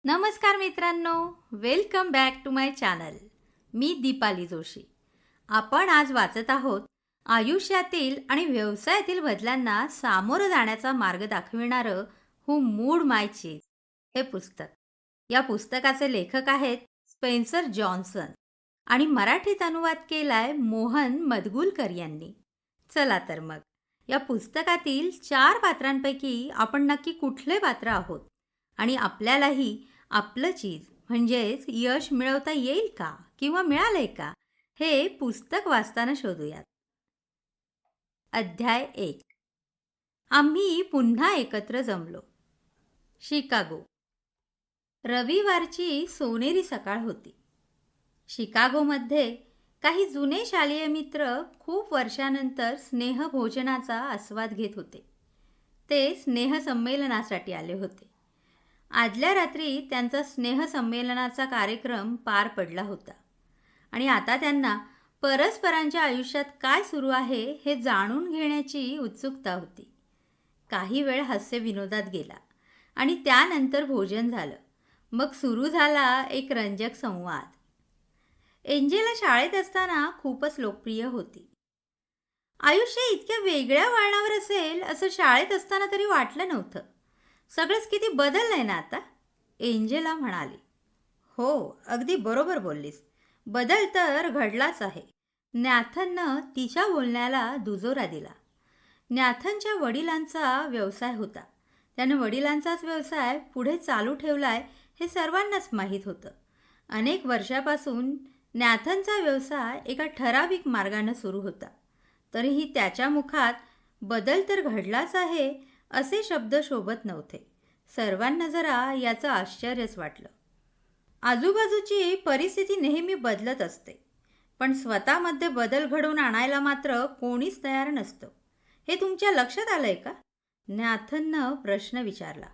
नमस्कार मित्रांनो, welcome back to my channel. मी दीपाली जोशी. आपण आज वाचत आहोत आयुष्यातील आणि व्यवसायातील बदलांना सामोरं जाण्याचा मार्ग दाखविणारं हू मूड माय चीज हे पुस्तक. या पुस्तकाचे लेखक आहेत स्पेन्सर जॉन्सन आणि मराठीत अनुवाद केलाय मोहन मदगुलकर यांनी. चला तर मग या पुस्तकातील 4 पात्रांपैकी आपण नक्की कुठले पात्र आहोत आणि आपल्यालाही आपलं चीज म्हणजेच यश मिळवता येईल का किंवा मिळालंय का हे पुस्तक वाचताना शोधूयात. अध्याय 1. आम्ही पुन्हा एकत्र जमलो. शिकागो. रविवारची सोनेरी सकाळ होती. शिकागोमध्ये काही जुने शालेय मित्र खूप वर्षानंतर स्नेहभोजनाचा आस्वाद घेत होते. ते स्नेहसंमेलनासाठी आले होते. आदल्या रात्री त्यांचा स्नेहसंमेलनाचा कार्यक्रम पार पडला होता आणि आता त्यांना परस्परांच्या आयुष्यात काय सुरू आहे हे जाणून घेण्याची उत्सुकता होती. काही वेळ हास्यविनोदात गेला आणि त्यानंतर भोजन झालं. मग सुरू झाला एक रंजक संवाद. एंजेला शाळेत असताना खूपच लोकप्रिय होती. आयुष्य इतक्या वेगळ्या वळणावर असेल असं शाळेत असताना तरी वाटलं नव्हतं. सगळंच किती बदललंय ना आता, एंजेला म्हणाली. हो, अगदी बरोबर बोललीस. बदल तर घडलाच आहे. नॅथननं तिच्या बोलण्याला दुजोरा दिला. नॅथनच्या वडिलांचा व्यवसाय होता. त्यानं वडिलांचाच व्यवसाय पुढे चालू ठेवलाय हे सर्वांनाच माहीत होतं. अनेक वर्षापासून नॅथनचा व्यवसाय एका ठराविक मार्गानं सुरू होता. तरीही त्याच्या मुखात बदल तर घडलाच आहे असे शब्द शोभत नव्हते. सर्वांना जरा याचं आश्चर्यच वाटलं. आजूबाजूची परिस्थिती नेहमी बदलत असते, पण स्वतःमध्ये बदल घडवून आणायला मात्र कोणीच तयार नसतं. हे तुमच्या लक्षात आलंय का? नॅथननं प्रश्न विचारला.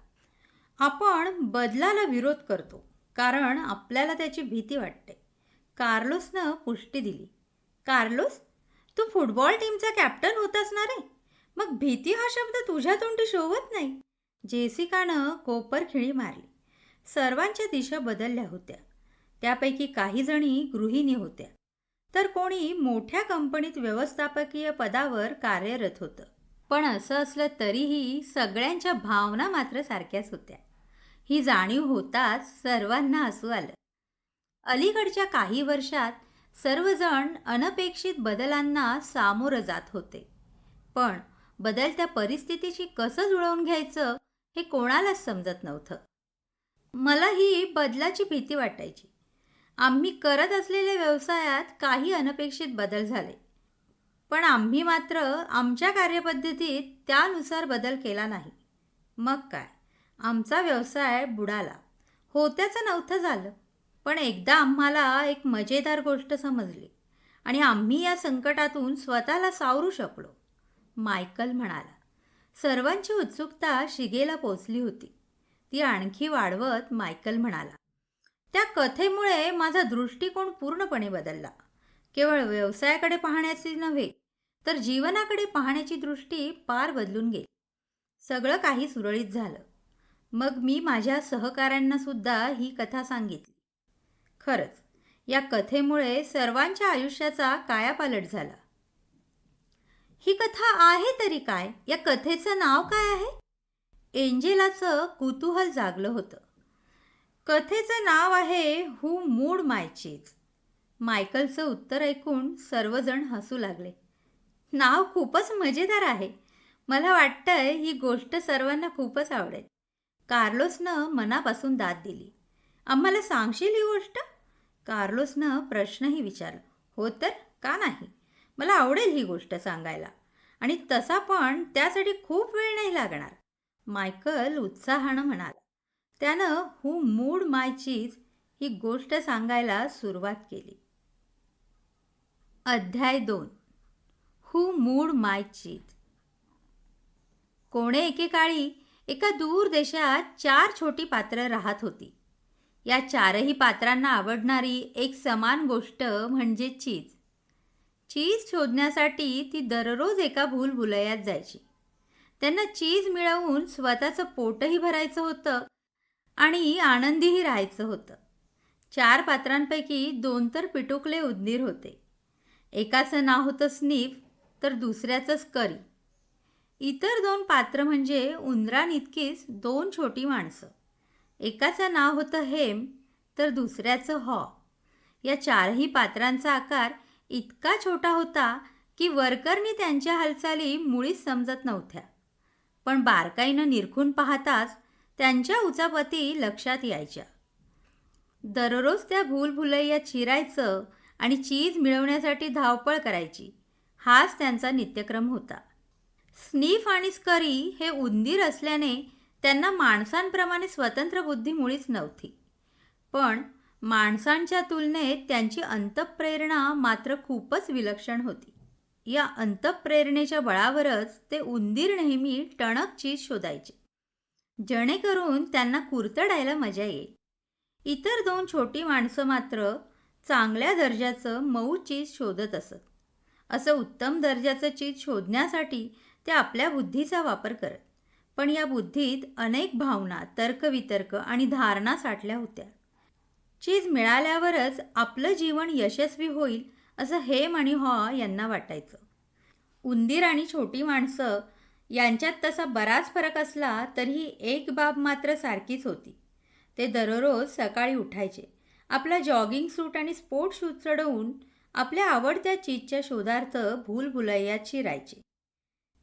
आपण बदलाला विरोध करतो कारण आपल्याला त्याची भीती वाटते. कार्लोसनं पुष्टी दिली. कार्लोस, तू फुटबॉल टीमचा कॅप्टन होतास ना रे? मग भीती हा शब्द तुझ्या तोंडी शोभत नाही. जेसिकानं कोपर खिळी मारली. सर्वांच्या दिशा बदलल्या होत्या. त्यापैकी काही जणी गृहिणी होत्या, तर कोणी मोठ्या कंपनीत व्यवस्थापकीय पदावर कार्यरत होतं. पण असं असलं तरीही सगळ्यांच्या भावना मात्र सारख्याच होत्या. ही जाणीव होताच सर्वांना हसू आलं. अलीकडच्या काही वर्षात सर्वजण अनपेक्षित बदलांना सामोरं जात होते, पण बदलत्या परिस्थितीशी कसं जुळवून घ्यायचं हे कोणालाच समजत नव्हतं. मला ही बदलाची भीती वाटायची. आम्ही करत असलेल्या व्यवसायात काही अनपेक्षित बदल झाले, पण आम्ही मात्र आमच्या कार्यपद्धतीत त्यानुसार बदल केला नाही. मग काय, आमचा व्यवसाय बुडाला. होत्याचं नव्हतं झालं. पण एकदा आम्हाला एक मजेदार गोष्ट समजली आणि आम्ही या संकटातून स्वतःला सावरू शकलो, मायकल म्हणाला. सर्वांची उत्सुकता शिगेला पोचली होती. ती आणखी वाढवत मायकल म्हणाला, त्या कथेमुळे माझा दृष्टिकोन पूर्णपणे बदलला. केवळ व्यवसायाकडे पाहण्याची नव्हे, तर जीवनाकडे पाहण्याची दृष्टी पार बदलून गेली. सगळं काही सुरळीत झालं. मग मी माझ्या सहकाऱ्यांना सुद्धा ही कथा सांगितली. खरंच या कथेमुळे सर्वांच्या आयुष्याचा कायापालट झाला. ही कथा आहे तरी काय? या कथेचं नाव काय आहे? एंजेलाचं कुतूहल जागलं होतं. कथेचं नाव आहे हू मूड माय चीज. मायकलचं उत्तर ऐकून सर्वजण हसू लागले. नाव खूपच मजेदार आहे. मला वाटतंय ही गोष्ट सर्वांना खूपच आवडेल. कार्लोसनं मनापासून दाद दिली. आम्हाला सांगशील ही गोष्ट? कार्लोसनं प्रश्नही विचारला. हो तर का नाही, मला आवडेल ही गोष्ट सांगायला, आणि तसा पण त्यासाठी खूप वेळ नाही लागणार, मायकल उत्साहानं म्हणाला. त्यानं हू मूड माय चीज ही गोष्ट सांगायला सुरुवात केली. अध्याय 2. हू मूड माय चीज. कोणे एकेकाळी एका दूर देशात 4 छोटी पात्र राहत होती. या 4ही पात्रांना आवडणारी एक समान गोष्ट म्हणजे चीज. चीज शोधण्यासाठी ती दररोज एका भूलभुलैयात जायची. त्यांना चीज मिळवून स्वतःचं पोटही भरायचं होतं आणि आनंदीही राहायचं होतं. 4 पात्रांपैकी 2 तर पिटुकले उंदीर होते. एकाचं नाव होतं स्नीफ तर दुसऱ्याचं स्करी. इतर 2 पात्र म्हणजे उंदरांइतकीच 2 छोटी माणसं. एकाचं नाव होतं हेम तर दुसऱ्याचं हॉ. या 4ही पात्रांचा आकार इतका छोटा होता की वरकरनी त्यांच्या हालचाली मुळीच समजत नव्हत्या. पण बारकाईनं निरखून पाहताच त्यांच्या उचापती लक्षात यायच्या. दररोज त्या भूलभुलैया चिरायचं आणि चीज मिळवण्यासाठी धावपळ करायची. हाच त्यांचा नित्यक्रम होता. स्नीफ आणि स्करी हे उंदीर असल्याने त्यांना माणसांप्रमाणे स्वतंत्र बुद्धी मुळीच नव्हती. पण माणसांच्या तुलनेत त्यांची अंतःप्रेरणा मात्र खूपच विलक्षण होती. या अंतःप्रेरणेच्या बळावरच ते उंदीर नेहमी टणक चीज शोधायचे, जेणेकरून त्यांना कुरतडायला मजा येईल. इतर 2 छोटी माणसं मात्र चांगल्या दर्जाचं मऊ चीज शोधत असत. असं उत्तम दर्जाचं चीज शोधण्यासाठी ते आपल्या बुद्धीचा वापर करत. पण या बुद्धीत अनेक भावना, तर्कवितर्क आणि धारणा साठल्या होत्या. चीज मिळाल्यावरच आपलं जीवन यशस्वी होईल असं हेम आणि हॉ यांना वाटायचं. उंदीर आणि छोटी माणसं यांच्यात तसा बराच फरक असला तरीही एक बाब मात्र सारखीच होती. ते दररोज सकाळी उठायचे, आपला जॉगिंग सूट आणि स्पोर्ट शूज चढवून आपल्या आवडत्या चीजच्या शोधार्थ भूलभुलैयात शिरायचे.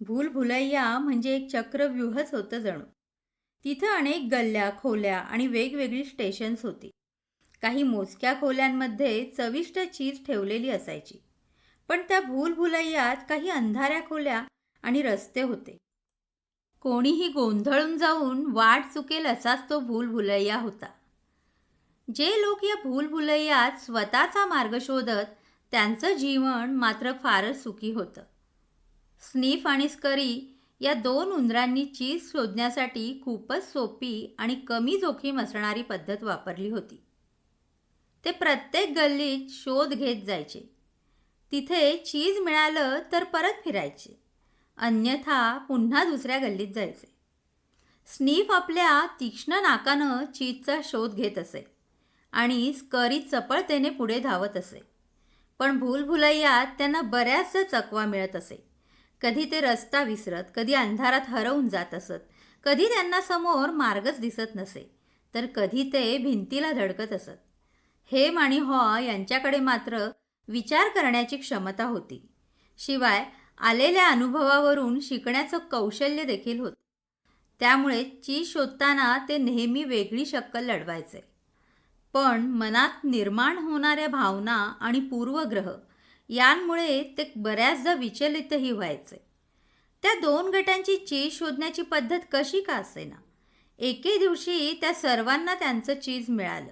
भूलभुलैया म्हणजे एक चक्रव्यूहच होतं जणू. तिथं अनेक गल्ल्या, खोल्या आणि वेगवेगळी स्टेशन्स होती. काही मोजक्या खोल्यांमध्ये चविष्ट चीज ठेवलेली असायची. पण त्या भूलभुलैयात काही अंधाऱ्या खोल्या आणि रस्ते होते. कोणीही गोंधळून जाऊन वाट चुकेल असाच तो भूलभुलैया होता. जे लोक या भूलभुलैयात स्वतःचा मार्ग शोधत त्यांचं जीवन मात्र फारच सुखी होतं. स्नीफ आणि स्करी या 2 उंदरांनी चीज शोधण्यासाठी खूपच सोपी आणि कमी जोखीम असणारी पद्धत वापरली होती. ते प्रत्येक गल्लीत शोध घेत जायचे. तिथे चीज मिळालं तर परत फिरायचे, अन्यथा पुन्हा दुसऱ्या गल्लीत जायचे. स्नीफ आपल्या तीक्ष्ण नाकानं चीजचा शोध घेत असे आणि स्करी चपळतेने पुढे धावत असे. पण भूलभुलैयात त्यांना बऱ्याचदा चकवा मिळत असे. कधी ते रस्ता विसरत, कधी अंधारात हरवून जात असत, कधी त्यांना समोर मार्गच दिसत नसे, तर कधी ते भिंतीला धडकत असत. हेम आणि हॉ यांच्याकडे मात्र विचार करण्याची क्षमता होती. शिवाय आलेल्या अनुभवावरून शिकण्याचं कौशल्य देखील होतं. त्यामुळे चीज शोधताना ते नेहमी वेगळी शक्कल लढवायचे. पण मनात निर्माण होणाऱ्या भावना आणि पूर्वग्रह यांमुळे ते बऱ्याचदा विचलितही व्हायचे. त्या 2 गटांची चीज शोधण्याची पद्धत कशी का असेना, एके दिवशी त्या सर्वांना त्यांचं चीज मिळालं.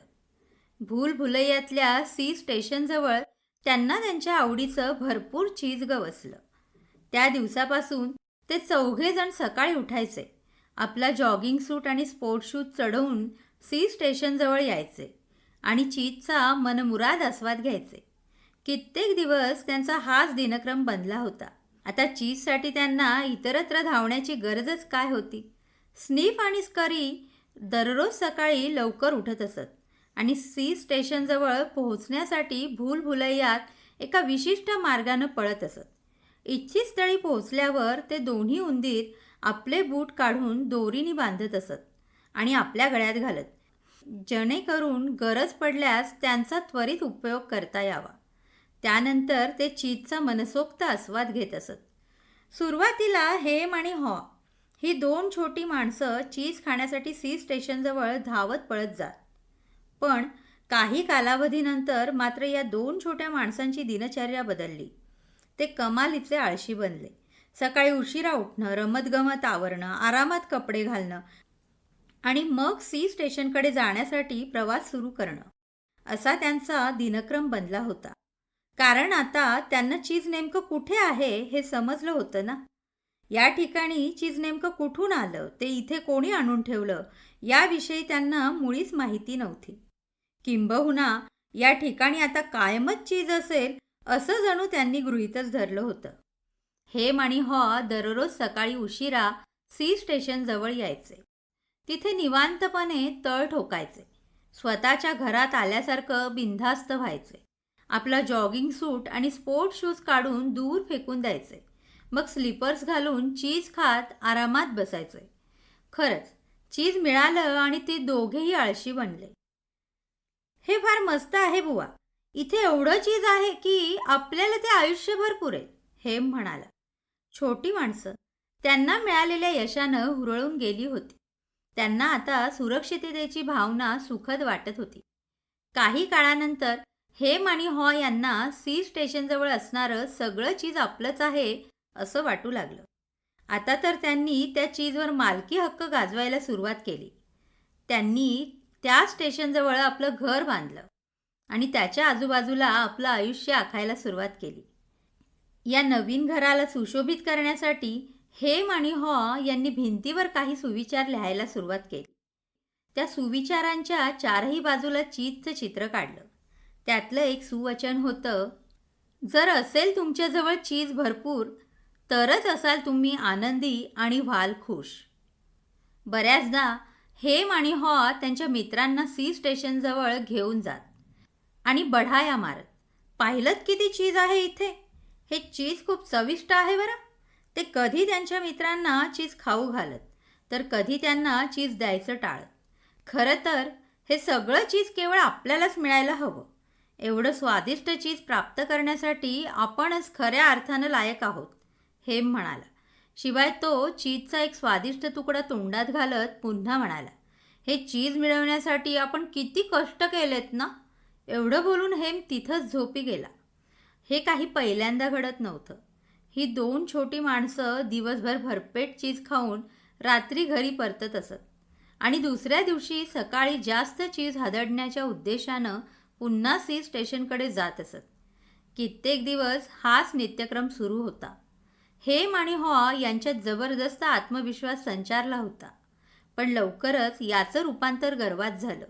भूलभुलैयातल्या सी स्टेशनजवळ त्यांना त्यांच्या आवडीचं भरपूर चीज गवसलं. त्या दिवसापासून ते 4घे जण सकाळी उठायचे, आपला जॉगिंग सूट आणि स्पोर्ट शूज चढवून सी स्टेशनजवळ यायचे आणि चीजचा मनमुराद आस्वाद घ्यायचे. कित्येक दिवस त्यांचा हाच दिनक्रम बनला होता. आता चीजसाठी त्यांना इतरत्र धावण्याची गरजच काय होती. स्नीफ आणि स्करी दररोज सकाळी लवकर उठत असत आणि सी स्टेशनजवळ पोहोचण्यासाठी भूलभुलैयात एका विशिष्ट मार्गानं पळत असत. इच्छित स्थळी पोहोचल्यावर ते दोन्ही उंदीर आपले बूट काढून दोरीने बांधत असत आणि आपल्या गळ्यात घालत, जेणेकरून गरज पडल्यास त्यांचा त्वरित उपयोग करता यावा. त्यानंतर ते चीजचा मनसोक्त आस्वाद घेत असत. सुरुवातीला हेम आणि हॉ ही 2 छोटी माणसं चीज खाण्यासाठी सी स्टेशनजवळ धावत पळत जात. पण काही कालावधीनंतर मात्र या 2 छोट्या माणसांची दिनचर्या बदलली. ते कमालीचे आळशी बनले. सकाळी उशिरा उठणं, रमतगमत आवरणं, आरामात कपडे घालणं आणि मग सी स्टेशनकडे जाण्यासाठी प्रवास सुरू करणं, असा त्यांचा दिनक्रम बनला होता. कारण आता त्यांना चीज नेमकं कुठे आहे हे समजलं होतं ना. या ठिकाणी चीज नेमकं कुठून आलं, ते इथे कोणी आणून ठेवलं, याविषयी त्यांना मुळीच माहिती नव्हती. किंबहुना या ठिकाणी आता कायमच चीज असेल असं जणू त्यांनी गृहीतच धरलं होतं. हेम आणि हॉ दररोज सकाळी उशिरा सी स्टेशन जवळ यायचे. तिथे निवांतपणे तळ ठोकायचे. स्वतःच्या घरात आल्यासारखं बिनधास्त व्हायचे. आपला जॉगिंग सूट आणि स्पोर्ट शूज काढून दूर फेकून द्यायचे. मग स्लीपर्स घालून चीज खात आरामात बसायचे. खरंच, चीज मिळालं आणि ते दोघेही आळशी बनले. हे फार मस्त आहे बुवा. इथे एवढं चीज आहे की आपल्याला ते आयुष्यभर पुरेल, हेम म्हणाला. छोटी माणसं त्यांना मिळालेल्या यशानं हुरळून गेली होती. त्यांना आता सुरक्षिततेची भावना सुखद वाटत होती. काही काळानंतर हेम आणि हॉ यांना सी स्टेशनजवळ असणारं सगळं चीज आपलंच आहे असं वाटू लागलं. आता तर त्यांनी त्या चीजवर मालकी हक्क गाजवायला सुरुवात केली. त्यांनी त्या स्टेशनजवळ आपलं घर बांधलं आणि त्याच्या आजूबाजूला आपलं आयुष्य आखायला सुरुवात केली. या नवीन घराला सुशोभित करण्यासाठी हेम आणि हॉ यांनी भिंतीवर काही सुविचार लिहायला सुरुवात केली. त्या सुविचारांच्या चारही बाजूला चीजचं चित्र काढलं. त्यातलं एक सुवचन होतं, जर असेल तुमच्याजवळ चीज भरपूर तरच असाल तुम्ही आनंदी आणि व्हाल खुश. बऱ्याचदा हेम आणि हॉ त्यांच्या मित्रांना सी स्टेशनजवळ घेऊन जात आणि बढाया मारत, पाहिलंत किती चीज आहे इथे, हे चीज खूप चविष्ट आहे बरं. ते कधी त्यांच्या मित्रांना चीज खाऊ घालत तर कधी त्यांना चीज द्यायचं टाळत. खरं तर हे सगळं चीज केवळ आपल्यालाच मिळायला हवं. एवढं स्वादिष्ट चीज प्राप्त करण्यासाठी आपणच खऱ्या अर्थानं लायक आहोत, हेम म्हणाला. शिवाय तो चीजचा एक स्वादिष्ट तुकडा तोंडात घालत पुन्हा म्हणाला, हे चीज मिळवण्यासाठी आपण किती कष्ट केलेत ना. एवढं बोलून हेम तिथंच झोपी गेला. हे काही पहिल्यांदा घडत नव्हतं. ही दोन छोटी माणसं दिवसभर भरपेट चीज खाऊन रात्री घरी परतत असत आणि दुसऱ्या दिवशी सकाळी जास्त चीज हादडण्याच्या उद्देशानं पुन्हा सी स्टेशनकडे जात असत. कित्येक दिवस हाच नित्यक्रम सुरू होता. हेम आणि हॉ यांच्यात जबरदस्त आत्मविश्वास संचारला होता. पण लवकरच याचं रूपांतर गर्वात झालं.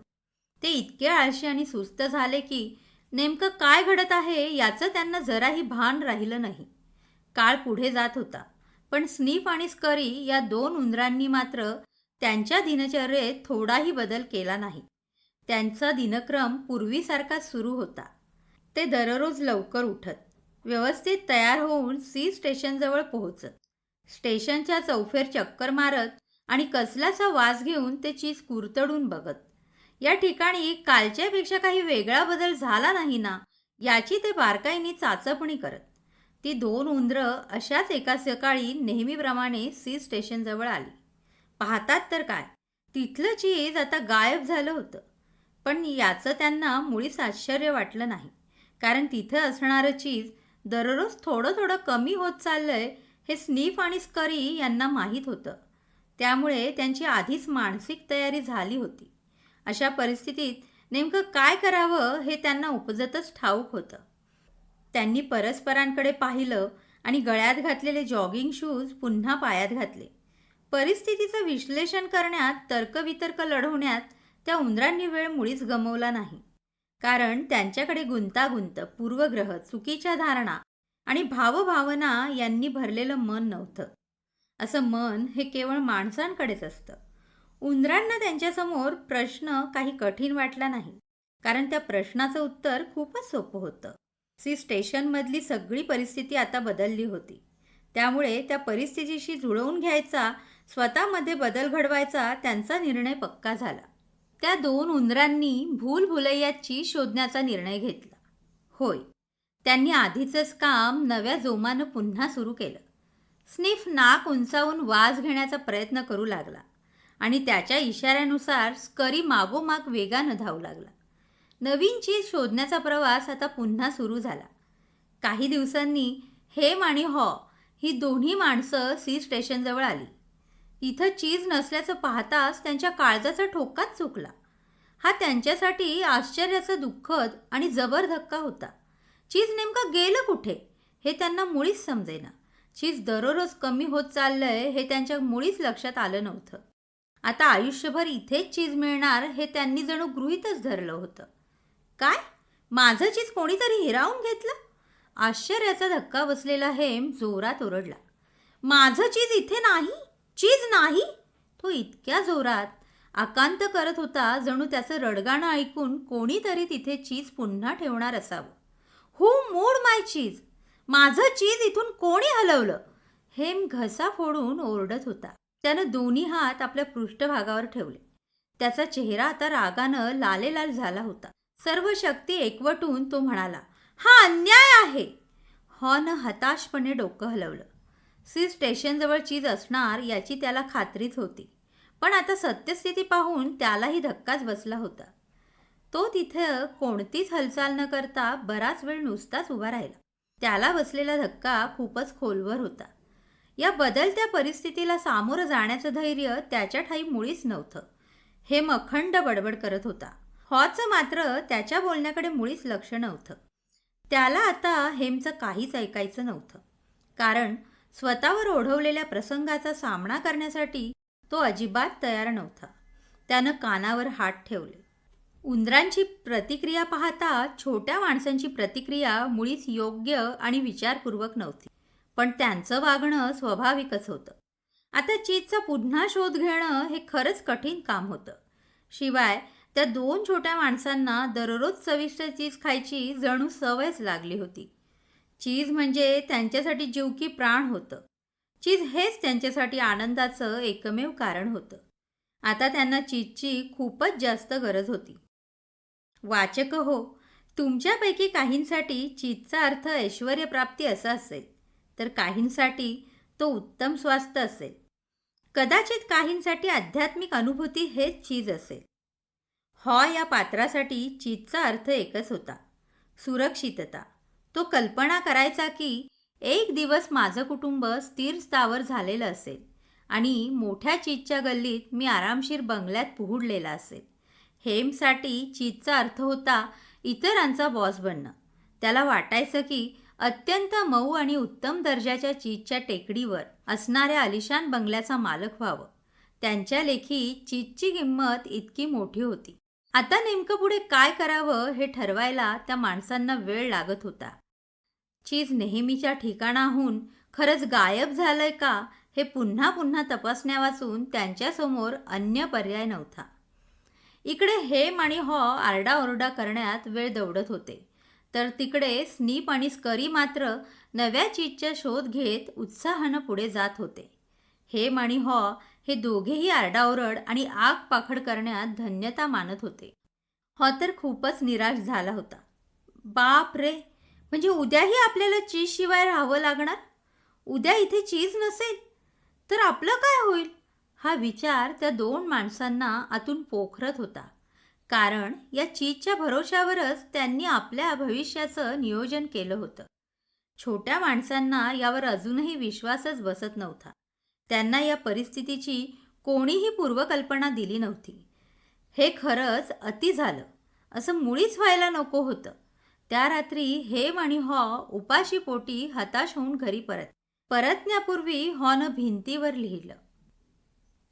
ते इतके आळशी आणि सुस्त झाले की नेमकं काय घडत आहे याचं त्यांना जराही भान राहिलं नाही. काळ पुढे जात होता, पण स्नीफ आणि स्करी या दोन उंदरांनी मात्र त्यांच्या दिनचर्येत थोडाही बदल केला नाही. त्यांचा दिनक्रम पूर्वीसारखाच सुरू होता. ते दररोज लवकर उठत, व्यवस्थित तयार होऊन सी स्टेशनजवळ पोहोचत, स्टेशनच्या चौफेर चक्कर मारत आणि कसलासा वास घेऊन ते चीज कुरतडून बघत. या ठिकाणी कालच्यापेक्षा काही वेगळा बदल झाला नाही ना याची ते बारकाईने चाचपणी करत. ती दोन उंदरं अशाच एका सकाळी नेहमीप्रमाणे सी स्टेशनजवळ आली. पाहतात तर काय, तिथलं चीज आता गायब झालं होतं. पण याचं त्यांना मुळीच आश्चर्य वाटलं नाही, कारण तिथं असणारं चीज दररोज थोडं थोडं कमी होत चाललंय हे स्नीफ आणि स्करी यांना माहीत होतं. त्यामुळे त्यांची आधीच मानसिक तयारी झाली होती. अशा परिस्थितीत नेमकं काय करावं हे त्यांना उपजतच ठाऊक होतं. त्यांनी परस्परांकडे पाहिलं आणि गळ्यात घातलेले जॉगिंग शूज पुन्हा पायात घातले. परिस्थितीचं विश्लेषण करण्यात, तर्कवितर्क लढवण्यात त्या उंदरांनी वेळ मुळीच गमावला नाही. कारण त्यांच्याकडे गुंतागुंत, पूर्वग्रह, चुकीच्या धारणा आणि भावभावना यांनी भरलेलं मन नव्हतं. असं मन हे केवळ माणसांकडेच असतं. उंदरांना त्यांच्यासमोर प्रश्न काही कठीण वाटला नाही, कारण त्या प्रश्नाचं उत्तर खूपच सोपं होतं. सी स्टेशनमधली सगळी परिस्थिती आता बदलली होती. त्यामुळे त्या परिस्थितीशी जुळवून घ्यायचा, स्वतःमध्ये बदल घडवायचा त्यांचा निर्णय पक्का झाला. त्या दोन उंदरांनी भूलभुलैयाची शोधण्याचा निर्णय घेतला. होय, त्यांनी आधीचंच काम नव्या जोमानं पुन्हा सुरू केलं. स्नीफ नाक उंचावून वास घेण्याचा प्रयत्न करू लागला आणि त्याच्या इशाऱ्यानुसार स्करी मागोमाग वेगानं धावू लागला. नवीन चीज शोधण्याचा प्रवास आता पुन्हा सुरू झाला. काही दिवसांनी हेम आणि हॉ ही दोन्ही माणसं सी स्टेशनजवळ आली. तिथं चीज नसल्याचं पाहताच त्यांच्या काळजाचा ठोकाच चुकला. हा त्यांच्यासाठी आश्चर्याचा, दुःखद आणि जबर धक्का होता. चीज नेमकं गेलं कुठे हे त्यांना मुळीच समजेना. चीज दररोज कमी होत चाललंय हे त्यांच्या मुळीच लक्षात आलं नव्हतं. आता आयुष्यभर इथेच चीज मिळणार हे त्यांनी जणू गृहीतच धरलं होतं. काय, माझं चीज कोणीतरी हिरावून घेतलं? आश्चर्याचा धक्का बसलेला हेम जोरात ओरडला. माझं चीज इथे नाही, चीज नाही, तो इतक्या जोरात आकांत करत होता, जणू त्याचं रडगाणं ऐकून कोणीतरी तिथे चीज पुन्हा ठेवणार असावं. हू मूड माय चीज, माझं चीज इथून कोणी हलवलं? हेम घसा फोडून ओरडत होता. त्यानं दोन्ही हात आपल्या पृष्ठभागावर ठेवले. त्याचा चेहरा आता रागानं लालेलाल झाला होता. सर्व शक्ती एकवटून तो म्हणाला, हा अन्याय आहे. हॉनं हताशपणे डोकं हलवलं. स्टेशनजवळ चीज असणार याची त्याला खात्रीच होती. पण आता सत्यस्थिती पाहून त्यालाही धक्काच बसला होता. तो तिथं कोणतीच हालचाल न करता बराच वेळ नुसताच उभा राहिला. त्याला बसलेला धक्का खूपच खोलवर होता. या बदलत्या परिस्थितीला सामोरं जाण्याचं धैर्य त्याच्या ठायी मुळीच नव्हतं. हेम अखंड बडबड करत होता. हॉचं मात्र त्याच्या बोलण्याकडे मुळीच लक्ष नव्हतं. त्याला आता हेमचं काहीच ऐकायचं नव्हतं. कारण स्वतःवर ओढवलेल्या प्रसंगाचा सामना करण्यासाठी तो अजिबात तयार नव्हता. त्यानं कानावर हात ठेवले. उंदरांची प्रतिक्रिया पाहता छोट्या माणसांची प्रतिक्रिया मुळीच योग्य आणि विचारपूर्वक नव्हती. पण त्यांचं वागणं स्वाभाविकच होतं. आता चीजचा पुन्हा शोध घेणं हे खरंच कठीण काम होतं. शिवाय त्या दोन छोट्या माणसांना दररोज चविष्ट चीज खायची जणू सवयच लागली होती. चीज म्हणजे त्यांच्यासाठी जीव की प्राण होतं. चीज हेच त्यांच्यासाठी आनंदाचं एकमेव कारण होतं. आता त्यांना चीजची खूपच जास्त गरज होती. वाचक हो, तुमच्यापैकी काहींसाठी चीजचा अर्थ ऐश्वर्यप्राप्ती असा असेल, तर काहींसाठी तो उत्तम स्वास्थ्य असेल. कदाचित काहींसाठी आध्यात्मिक अनुभूती हेच चीज असेल. या पात्रासाठी चीजचा अर्थ एकच होता, सुरक्षितता. तो कल्पना करायचा की एक दिवस माझं कुटुंब स्थिर स्थावर झालेलं असेल आणि मोठ्या चीजच्या गल्लीत मी आरामशीर बंगल्यात पुहुडलेला असेल. हेमसाठी चीजचा अर्थ होता इतरांचा बॉस बनणं. त्याला वाटायचं की अत्यंत मऊ आणि उत्तम दर्जाच्या चीजच्या टेकडीवर असणाऱ्या आलिशान बंगल्याचा मालक व्हावं. त्यांच्या लेखी चीजची किंमत इतकी मोठी होती. आता नेमकं पुढे काय करावं हे ठरवायला त्या माणसांना वेळ लागत होता. चीज नेहमीच्या ठिकाणाहून खरंच गायब झालंय का हे पुन्हा पुन्हा तपासण्यावाचून त्यांच्यासमोर अन्य पर्याय नव्हता. इकडे हेम आणि आरडाओरडा करण्यात वेळ दौडत होते, तर तिकडे स्नीप आणि स्करी मात्र नव्या चीजच्या शोध घेत उत्साहानं पुढे जात होते. हेम आणि हे दोघेही आरडाओरड आणि आग पाखड करण्यात धन्यता मानत होते. तर खूपच निराश झाला होता. बाप रे, म्हणजे उद्याही आपल्याला चीजशिवाय राहावं लागणार? उद्या इथे चीज नसेल तर आपलं काय होईल? हा विचार त्या दोन माणसांना आतून पोखरत होता. कारण या चीजच्या भरोश्यावरच त्यांनी आपल्या भविष्याचं नियोजन केलं होतं. छोट्या माणसांना यावर अजूनही विश्वासच बसत नव्हता. त्यांना या परिस्थितीची कोणीही पूर्वकल्पना दिली नव्हती. हे खरंच अति झालं असं मुळीच व्हायला नको होतं. त्या रात्री हेम आणि उपाशी पोटी हताश होऊन घरी परतण्यापूर्वी न भिंतीवर लिहिलं,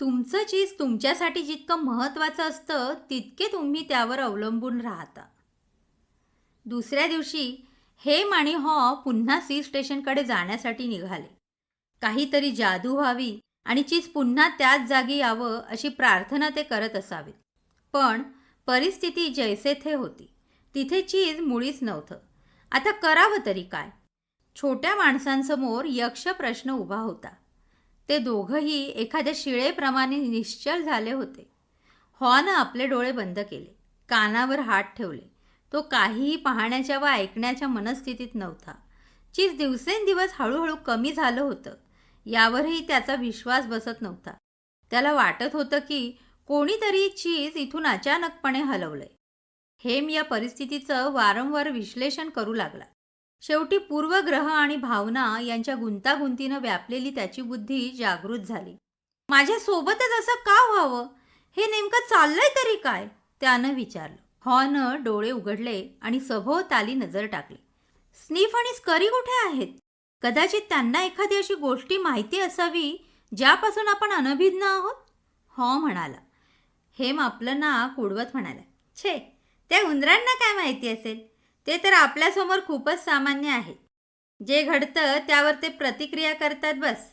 तुमचं चीज तुमच्यासाठी जितकं महत्त्वाचं असतं तितके तुम्ही त्यावर अवलंबून राहता. दुसऱ्या दिवशी हेम आणि पुन्हा स्टेशनकडे जाण्यासाठी निघाले. काहीतरी जादू व्हावी आणि चीज पुन्हा त्याच जागी यावं अशी प्रार्थना ते करत असावीत. पण परिस्थिती जैसे थे होती. तिथे चीज मुळीच नव्हतं. आता करावं तरी काय? छोट्या माणसांसमोर यक्ष प्रश्न उभा होता. ते दोघंही एखाद्या शिळेप्रमाणे निश्चल झाले होते. न आपले डोळे बंद केले, कानावर हात ठेवले. तो काहीही पाहण्याच्या व ऐकण्याच्या मनस्थितीत नव्हता. चीज दिवसेंदिवस हळूहळू कमी झालं होतं, यावरही त्याचा विश्वास बसत नव्हता. त्याला वाटत होतं की कोणीतरी चीज इथून अचानकपणे हलवलंय. हेम या परिस्थितीचं वारंवार विश्लेषण करू लागला. शेवटी पूर्वग्रह आणि भावना यांच्या गुंतागुंतीनं व्यापलेली त्याची बुद्धी जागृत झाली. माझ्यासोबतच असं का व्हावं? हे नेमकं चाललंय तरी काय? त्यानं विचारलं. न डोळे उघडले आणि सभोवताली नजर टाकली. स्नीफ आणि स्करी कुठे आहेत? कदाचित त्यांना एखादी अशी गोष्टी माहिती असावी ज्यापासून आपण अनभिज्ञ आहोत. म्हणाला. हेम आपलं नाक उडवत म्हणाला, छे, त्या उंदरांना काय माहिती असेल? ते तर आपल्यासमोर खूपच सामान्य आहे. जे घडतं त्यावर ते प्रतिक्रिया करतात बस.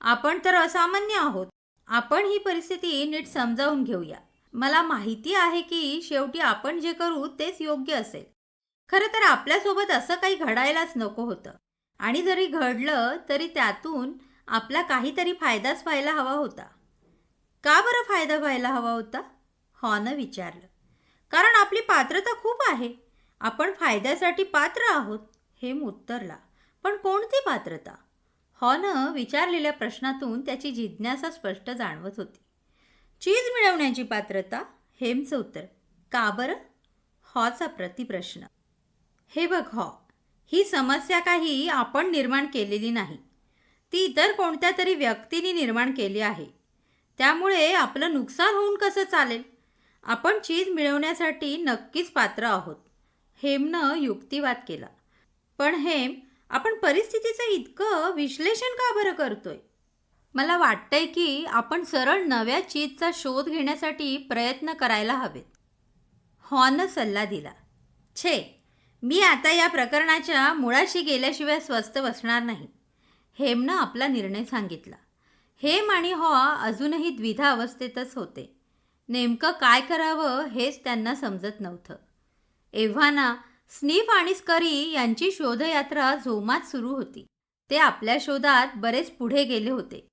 आपण तर असामान्य आहोत. आपण ही परिस्थिती नीट समजावून घेऊया. मला माहिती आहे की शेवटी आपण जे करू तेच योग्य असेल. खरं तर आपल्यासोबत असं काही घडायलाच नको होतं. आणि जरी घडलं तरी त्यातून आपला काहीतरी फायदाच व्हायला हवा होता. का बरं फायदा व्हायला हवा होता? हॉनं विचारलं. कारण आपली पात्रता खूप आहे. आपण फायद्यासाठी पात्र आहोत. हेम उत्तरला. पण कोणती पात्रता? हॉनं विचारलेल्या प्रश्नातून त्याची जिज्ञासा स्पष्ट जाणवत होती. चीज मिळवण्याची पात्रता. हेमचं उत्तर. का बरं? हॉचा प्रतिप्रश्न. हे बघ हॉ, ही समस्या काही आपण निर्माण केलेली नाही. ती इतर कोणत्या तरी व्यक्तीने निर्माण केली आहे. त्यामुळे आपलं नुकसान होऊन कसं चालेल? आपण चीज मिळवण्यासाठी नक्कीच पात्र आहोत. हेमनं युक्तिवाद केला. पण हेम, आपण परिस्थितीचं इतकं विश्लेषण का बरं करतोय? मला वाटतंय की आपण सरळ नव्या चीजचा शोध घेण्यासाठी प्रयत्न करायला हवेत. हॉनं सल्ला दिला. छे, मी आता या प्रकरणाच्या मुळाशी गेल्याशिवाय स्वस्थ बसणार नाही. हेमनं आपला निर्णय सांगितला. हेम आणि हॉ अजूनही द्विधा अवस्थेतच होते. नेमकं काय करावं हेच त्यांना समजत नव्हतं. एव्हाना स्निफ आणि स्करी यांची शोधयात्रा जोमात सुरू होती. ते आपल्या शोधात बरेच पुढे गेले होते.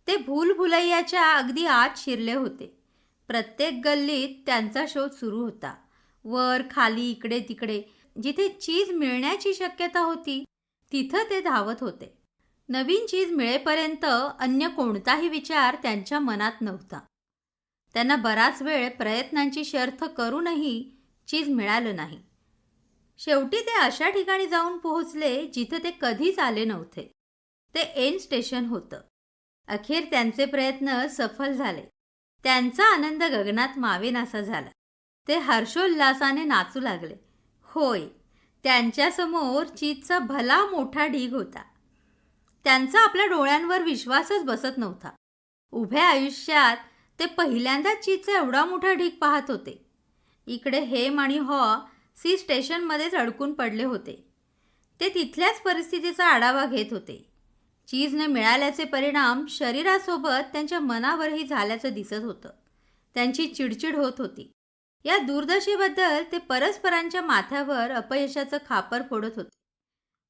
ते भूलभुलैयाच्या अगदी आत शिरले होते. प्रत्येक गल्लीत त्यांचा शोध सुरू होता. वर खाली इकडे तिकडे जिथे चीज मिळण्याची शक्यता होती तिथं ते धावत होते. नवीन चीज मिळेपर्यंत अन्य कोणताही विचार त्यांच्या मनात नव्हता. त्यांना बराच वेळ प्रयत्नांची शर्थ करूनही चीज मिळालं नाही. शेवटी ते अशा ठिकाणी जाऊन पोहोचले जिथे ते कधीच आले नव्हते. ते एन स्टेशन होतं. अखेर त्यांचे प्रयत्न सफल झाले. त्यांचा आनंद गगनात मावेनासा झाला. ते हर्षोल्लासाने नाचू लागले. होय, त्यांच्यासमोर चीजचा भला मोठा ढीग होता. त्यांचा आपल्या डोळ्यांवर विश्वासच बसत नव्हता. उभ्या आयुष्यात ते पहिल्यांदा चीजचा एवढा मोठा ढीग पाहत होते. इकडे हेम आणि हॉ सी स्टेशनमध्येच अडकून पडले होते. ते तिथल्याच परिस्थितीचा आढावा घेत होते. चीजने मिळाल्याचे परिणाम शरीरासोबत त्यांच्या मनावरही झाल्याचं दिसत होतं. त्यांची चिडचिड होत होती. या दुर्दशेबद्दल ते परस्परांच्या माथ्यावर अपयशाचं खापर फोडत होते.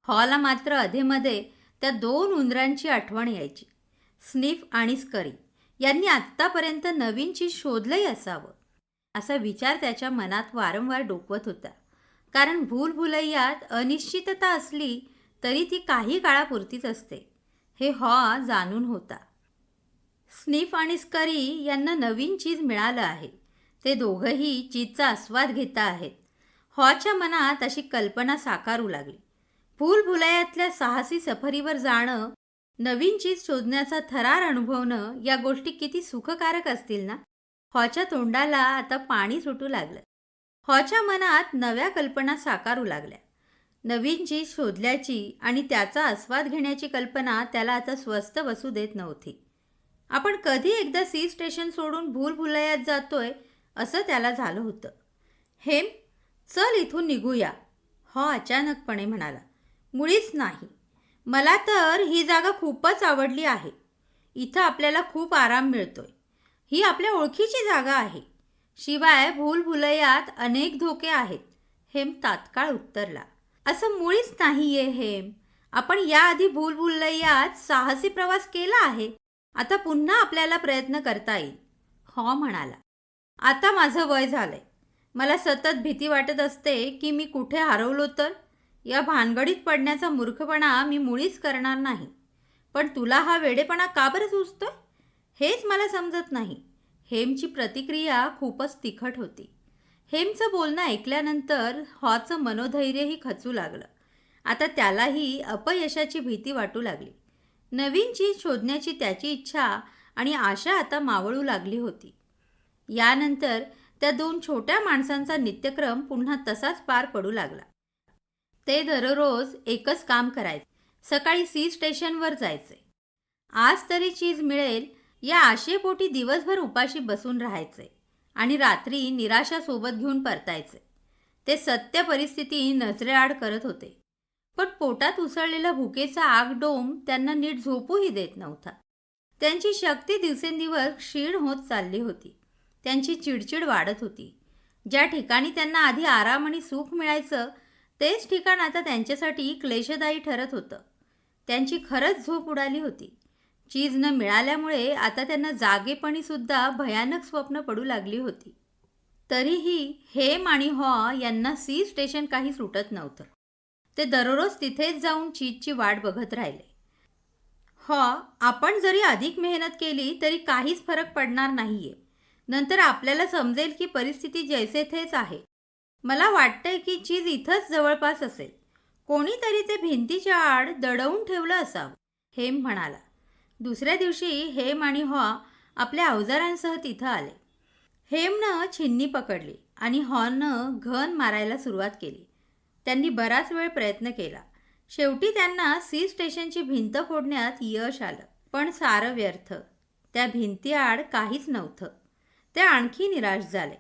हॉला मात्र अधेमध्ये त्या दोन उंदरांची आठवण यायची. स्निफ आणि स्करी यांनी आत्तापर्यंत नवीन चीज शोधलंही असावं असा विचार त्याच्या मनात वारंवार डोकवत होता. कारण भूलभुलैयात अनिश्चितता असली तरी ती काही काळापुरतीच असते हे हॉ जाणून होता. स्निफ आणि स्करी यांना नवीन चीज मिळालं आहे. ते दोघंही चीजचा आस्वाद घेता आहेत. हॉच्या मनात अशी कल्पना साकारू लागली. भूलभुलैयातल्या साहसी सफरीवर जाणं, नवीन चीज शोधण्याचा थरार अनुभवणं या गोष्टी किती सुखकारक असतील ना? हॉच्या तोंडाला आता पाणी सुटू लागलं. हॉच्या मनात नव्या कल्पना साकारू लागल्या. नवीन चीज शोधल्याची आणि त्याचा आस्वाद घेण्याची कल्पना त्याला आता स्वस्थ बसू देत नव्हती. आपण कधी एकदा सी स्टेशन सोडून भूलभुलैयात जातोय असं त्याला झालं होतं. हेम, चल इथून निघूया, हॉ अचानकपणे म्हणाला. मुळीच नाही. मला तर ही जागा खूपच आवडली आहे. इथं आपल्याला खूप आराम मिळतोय. ही आपल्या ओळखीची जागा आहे. शिवाय भूलभुलैयात अनेक धोके आहेत. हेम तात्काळ उत्तरला. असं मुळीच नाहीये हेम. आपण याआधी भूलभुलैयात साहसी प्रवास केला आहे. आता पुन्हा आपल्याला प्रयत्न करता येईल, हॉ म्हणाला. आता माझं वय झालंय. मला सतत भीती वाटत असते की मी कुठे हरवलो तर. या भानगडीत पडण्याचा मूर्खपणा मी मुळीच करणार नाही. पण तुला हा वेडेपणा का बरं सुचतोय हेच मला समजत नाही. हेमची प्रतिक्रिया खूपच तिखट होती. हेमचं बोलणं ऐकल्यानंतर हॉचं मनोधैर्यही खचू लागलं. आता त्यालाही अपयशाची भीती वाटू लागली. नवीन चीज शोधण्याची त्याची इच्छा आणि आशा आता मावळू लागली होती. यानंतर त्या दोन छोट्या माणसांचा नित्यक्रम पुन्हा तसाच पार पडू लागला. ते दररोज एकच काम करायचे. सकाळी सी स्टेशनवर जायचे. आज तरी चीज मिळेल या आशेपोटी दिवसभर उपाशी बसून राहायचे आणि रात्री निराशा सोबत घेऊन परतायचे. ते सत्य परिस्थिती नजरेआड करत होते. पण पोटात उसळलेला भुकेचा आगडोंब त्यांना नीट झोपूही देत नव्हता. त्यांची शक्ती दिवसेंदिवस क्षीण होत चालली होती. त्यांची चिडचिड वाढत होती. ज्या ठिकाणी त्यांना आधी आराम आणि सुख मिळायचं तेच ठिकाण आता त्यांच्यासाठी क्लेशदायी ठरत होतं. त्यांची खरंच झोप उडाली होती. चीज न मिळाल्यामुळे आता त्यांना जागेपणीसुद्धा भयानक स्वप्न पडू लागली होती. तरीही हेम आणि हॉ यांना सी स्टेशन काही सुटत नव्हतं. ते दररोज तिथेच जाऊन चीजची वाट बघत राहिले. आपण जरी अधिक मेहनत केली तरी काहीच फरक पडणार नाहीये. नंतर आपल्याला समजेल की परिस्थिती जैसे थेच आहे. मला वाटतंय की चीज इथंच जवळपास असेल. कोणीतरी ते भिंतीच्या आड दडवून ठेवलं असावं, हेम म्हणाला. दुसऱ्या दिवशी हेम आणि हॉ आपल्या अवजारांसह तिथं आले. हेमनं छिन्नी पकडली आणि हॉनं घन मारायला सुरुवात केली. त्यांनी बराच वेळ प्रयत्न केला. शेवटी त्यांना सी स्टेशनची भिंत फोडण्यात यश आलं. पण सारं व्यर्थ. त्या भिंतीआड काहीच नव्हतं. ते आणखी निराश झाले.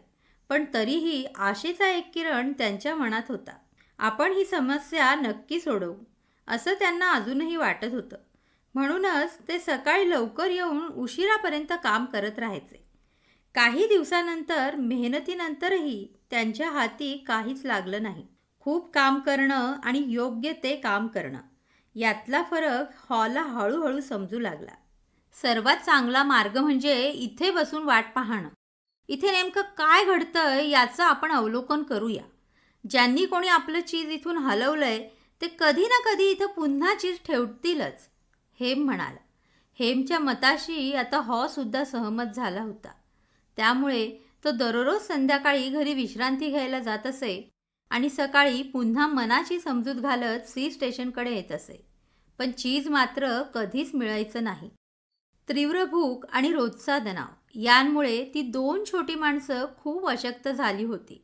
पण तरीही आशेचा एक किरण त्यांच्या मनात होता. आपण ही समस्या नक्की सोडवू असं त्यांना अजूनही वाटत होतं. म्हणूनच ते सकाळी लवकर येऊन उशिरापर्यंत काम करत राहायचे. काही दिवसानंतर मेहनतीनंतरही त्यांच्या हाती काहीच लागलं नाही. खूप काम करणं आणि योग्य ते काम करणं यातला फरक हॉला हळूहळू समजू लागला. सर्वात चांगला मार्ग म्हणजे इथे बसून वाट पाहणं. इथे नेमकं काय घडतंय याचं आपण अवलोकन करूया. ज्यांनी कोणी आपलं चीज इथून हलवलंय ते कधी ना कधी इथं पुन्हा चीज ठेवतीलच, हेम म्हणाला. हेमच्या मताशी आता हॉ सुद्धा सहमत झाला होता. त्यामुळे तो दररोज संध्याकाळी घरी विश्रांती घ्यायला जात असे आणि सकाळी पुन्हा मनाची समजूत घालत सी स्टेशनकडे येत असे. पण चीज मात्र कधीच मिळायचं नाही. तीव्र भूक आणि रोजचा तणाव यांमुळे ती दोन छोटी माणसं खूप अशक्त झाली होती.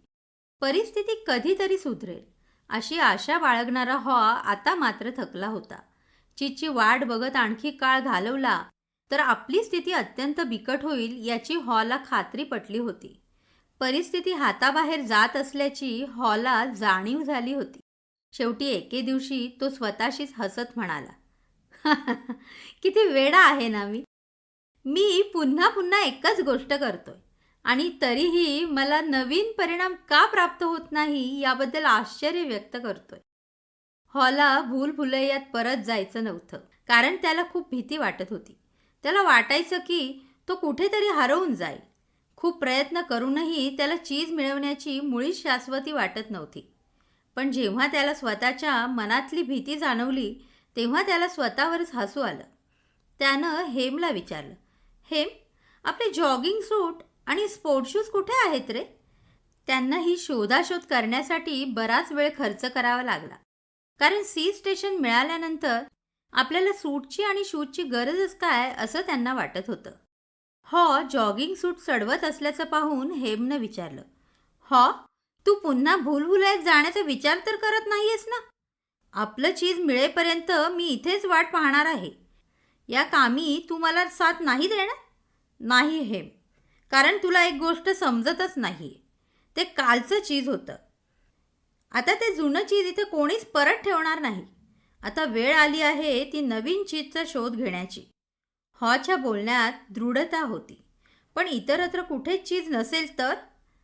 परिस्थिती कधीतरी सुधरेल अशी आशा बाळगणारा हॉ आता मात्र थकला होता. चीजची वाट बघत आणखी काळ घालवला तर आपली स्थिती अत्यंत बिकट होईल याची हॉला खात्री पटली होती. परिस्थिती हाताबाहेर जात असल्याची हॉला जाणीव झाली होती. शेवटी एके दिवशी तो स्वतःशीच हसत म्हणाला, किती वेडा आहे ना मी पुन्हा पुन्हा एकच गोष्ट करतोय आणि तरीही मला नवीन परिणाम का प्राप्त होत नाही याबद्दल आश्चर्य व्यक्त करतोय. हॉला भूलभुलैयात परत जायचं नव्हतं, कारण त्याला खूप भीती वाटत होती. त्याला वाटायचं की तो कुठेतरी हरवून जाईल. खूप प्रयत्न करूनही त्याला चीज मिळवण्याची मुळीच शाश्वती वाटत नव्हती. पण जेव्हा त्याला स्वतःच्या मनातली भीती जाणवली तेव्हा त्याला स्वतःवरच हसू आलं. त्यानं हेमला विचारलं, हेम, आपले जॉगिंग सूट आणि स्पोर्ट शूज कुठे आहेत रे? त्यांना ही शोधाशोध करण्यासाठी बराच वेळ खर्च करावा लागला, कारण सी स्टेशन मिळाल्यानंतर आपल्याला सूटची आणि शूजची गरजच काय असं त्यांना वाटत होतं. जॉगिंग सूट चढवत असल्याचं पाहून हेमनं विचारलं, तू पुन्हा भूलभुलैयात जाण्याचा विचार तर करत नाहीयेस ना? आपलं चीज मिळेपर्यंत मी इथेच वाट पाहणार आहे. या कामी तू मला साथ नाही देणार? नाही हेम, कारण तुला एक गोष्ट समजतच नाहीये. ते कालचं चीज होतं. आता ते जुनं चीज इथे कोणीच परत ठेवणार नाही. आता वेळ आली आहे ती नवीन चीजचा शोध घेण्याची. हॉच्या बोलण्यात दृढता होती. पण इतरत्र कुठेच चीज नसेल तर?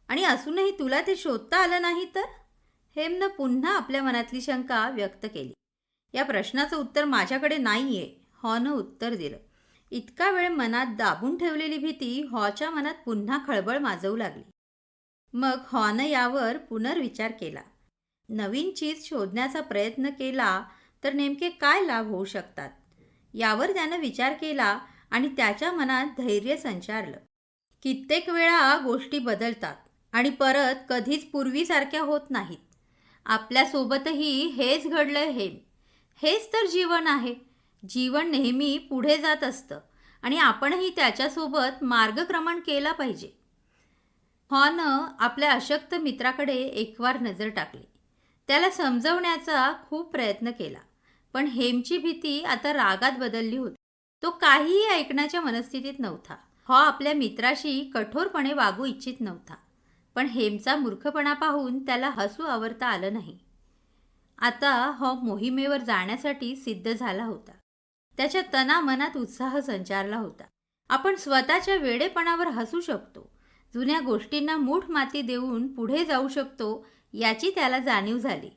आणि असूनही तुला ते शोधता आलं नाही तर? हेमनं पुन्हा आपल्या मनातली शंका व्यक्त केली. या प्रश्नाचं उत्तर माझ्याकडे नाहीये, हॉनं उत्तर दिलं. इतका वेळ मनात दाबून ठेवलेली भीती हॉच्या मनात पुन्हा खळबळ माजवू लागली. मग हॉनं यावर पुनर्विचार केला. नवीन चीज शोधण्याचा प्रयत्न केला तर नेमके काय लाभ होऊ शकतात यावर त्यानं विचार केला आणि त्याच्या मनात धैर्य संचारलं. कित्येक वेळा गोष्टी बदलतात आणि परत कधीच पूर्वीसारख्या होत नाहीत. आपल्यासोबतही हेच घडलंय हेम. हेच तर जीवन आहे. जीवन नेहमी पुढे जात असतं आणि आपणही त्याच्यासोबत मार्गक्रमण केला पाहिजे. हॉनं आपल्या अशक्त मित्राकडे एकवार नजर टाकली. त्याला समजवण्याचा खूप प्रयत्न केला, पण हेमची भीती आता रागात बदलली होती. तो काहीही ऐकण्याच्या मनस्थितीत नव्हता. आपल्या मित्राशी कठोरपणे वागू इच्छित नव्हता, पण हेमचा मूर्खपणा पाहून त्याला हसू आवरता आलं नाही. आता मोहिमेवर जाण्यासाठी सिद्ध झाला होता. त्याच्या तनामनात उत्साह संचारला होता. आपण स्वतःच्या वेडेपणावर हसू शकतो, जुन्या गोष्टींना मूठ माती देऊन पुढे जाऊ शकतो याची त्याला जाणीव झाली.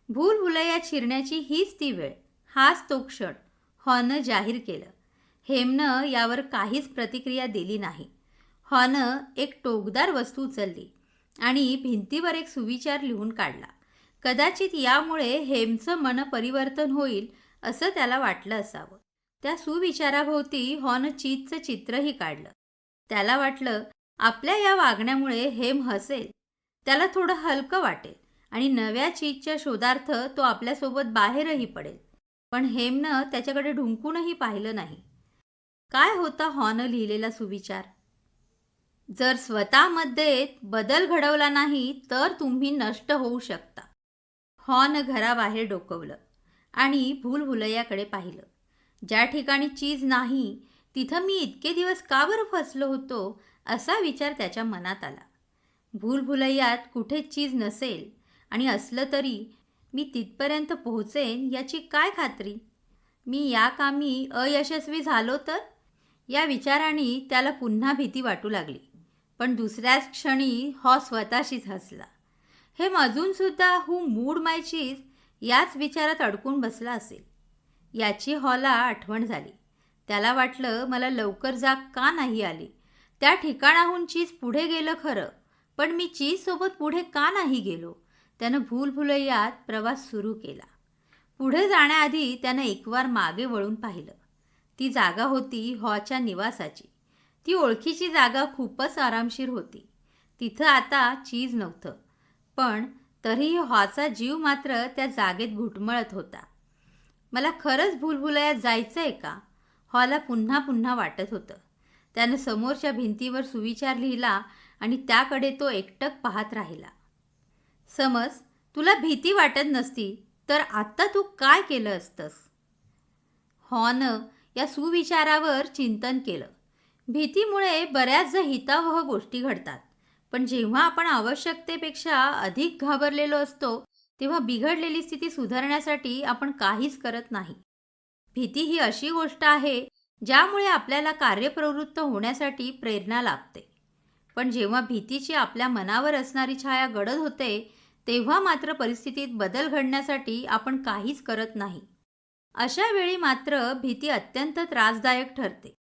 भूलभुलैयात शिरण्याची हीच ती वेळ, हाच तो क्षण. हॉनं जाहीर केलं. हेमनं यावर काहीच प्रतिक्रिया दिली नाही. हॉनं एक टोकदार वस्तू उचलली आणि भिंतीवर एक सुविचार लिहून काढला. कदाचित यामुळे हेमचं मन परिवर्तन होईल असं त्याला वाटलं असावं. त्या सुविचाराभोवती हॉनं चीजचं चित्रही काढलं. त्याला वाटलं आपल्या या वागण्यामुळे हेम हसेल, त्याला थोडं हलकं वाटेल आणि नव्या चीजच्या शोधार्थ तो आपल्यासोबत बाहेरही पडेल. पण हेमनं त्याच्याकडे ढुंकूनही पाहिलं नाही. काय होता हॉनं लिहिलेला सुविचार? जर स्वतःमध्ये बदल घडवला नाही तर तुम्ही नष्ट होऊ शकता. हॉनं घराबाहेर डोकवलं आणि भूलभुलैयाकडे पाहिलं. ज्या ठिकाणी चीज नाही तिथं मी इतके दिवस का बरं फसलो होतो असा विचार त्याच्या मनात आला. भूलभुलैयात कुठे चीज नसेल आणि असलं तरी मी तिथपर्यंत पोहोचेन याची काय खात्री? मी या कामी अयशस्वी झालो तर? या विचाराने त्याला पुन्हा भीती वाटू लागली. पण दुसऱ्याच क्षणी स्वतःशीच हसला. हेम अजूनसुद्धा हू मूड माय चीज याच विचारात अडकून बसला असेल याची हॉला आठवण झाली. त्याला वाटलं मला लवकर जाग का नाही आली. त्या ठिकाणाहून चीज पुढे गेलं खरं, पण मी चीजसोबत पुढे का नाही गेलो? त्यानं भूलभुलैयात प्रवास सुरू केला. पुढे जाण्याआधी त्यानं एकवार मागे वळून पाहिलं. ती जागा होती हॉच्या निवासाची. ती ओळखीची जागा खूपच आरामशीर होती. तिथं आता चीज नव्हतं, पण तरीही हॉचा जीव मात्र त्या जागेत घुटमळत होता. मला खरंच भूलभुलैयात जायचं आहे का? हॉला पुन्हा पुन्हा वाटत होतं. त्यानं समोरच्या भिंतीवर सुविचार लिहिला आणि त्याकडे तो एकटक पाहत राहिला. समज तुला भीती वाटत नसती तर आत्ता तू काय केलं असतंस? हॉनं या सुविचारावर चिंतन केलं. भीतीमुळे बऱ्याचदा हितावह गोष्टी घडतात, पण जेव्हा आपण आवश्यकतेपेक्षा अधिक घाबरलेलो असतो तेव्हा बिघडलेली स्थिती सुधारण्यासाठी आपण काहीच करत नाही. भीती ही अशी गोष्ट आहे ज्यामुळे आपल्याला कार्यप्रवृत्त होण्यासाठी प्रेरणा लाभते. पण जेव्हा भीतीची आपल्या मनावर असणारी छाया गडद होते तेव्हा मात्र परिस्थितीत बदल घडण्यासाठी आपण काहीच करत नाही. अशा वेळी मात्र भीती अत्यंत त्रासदायक ठरते.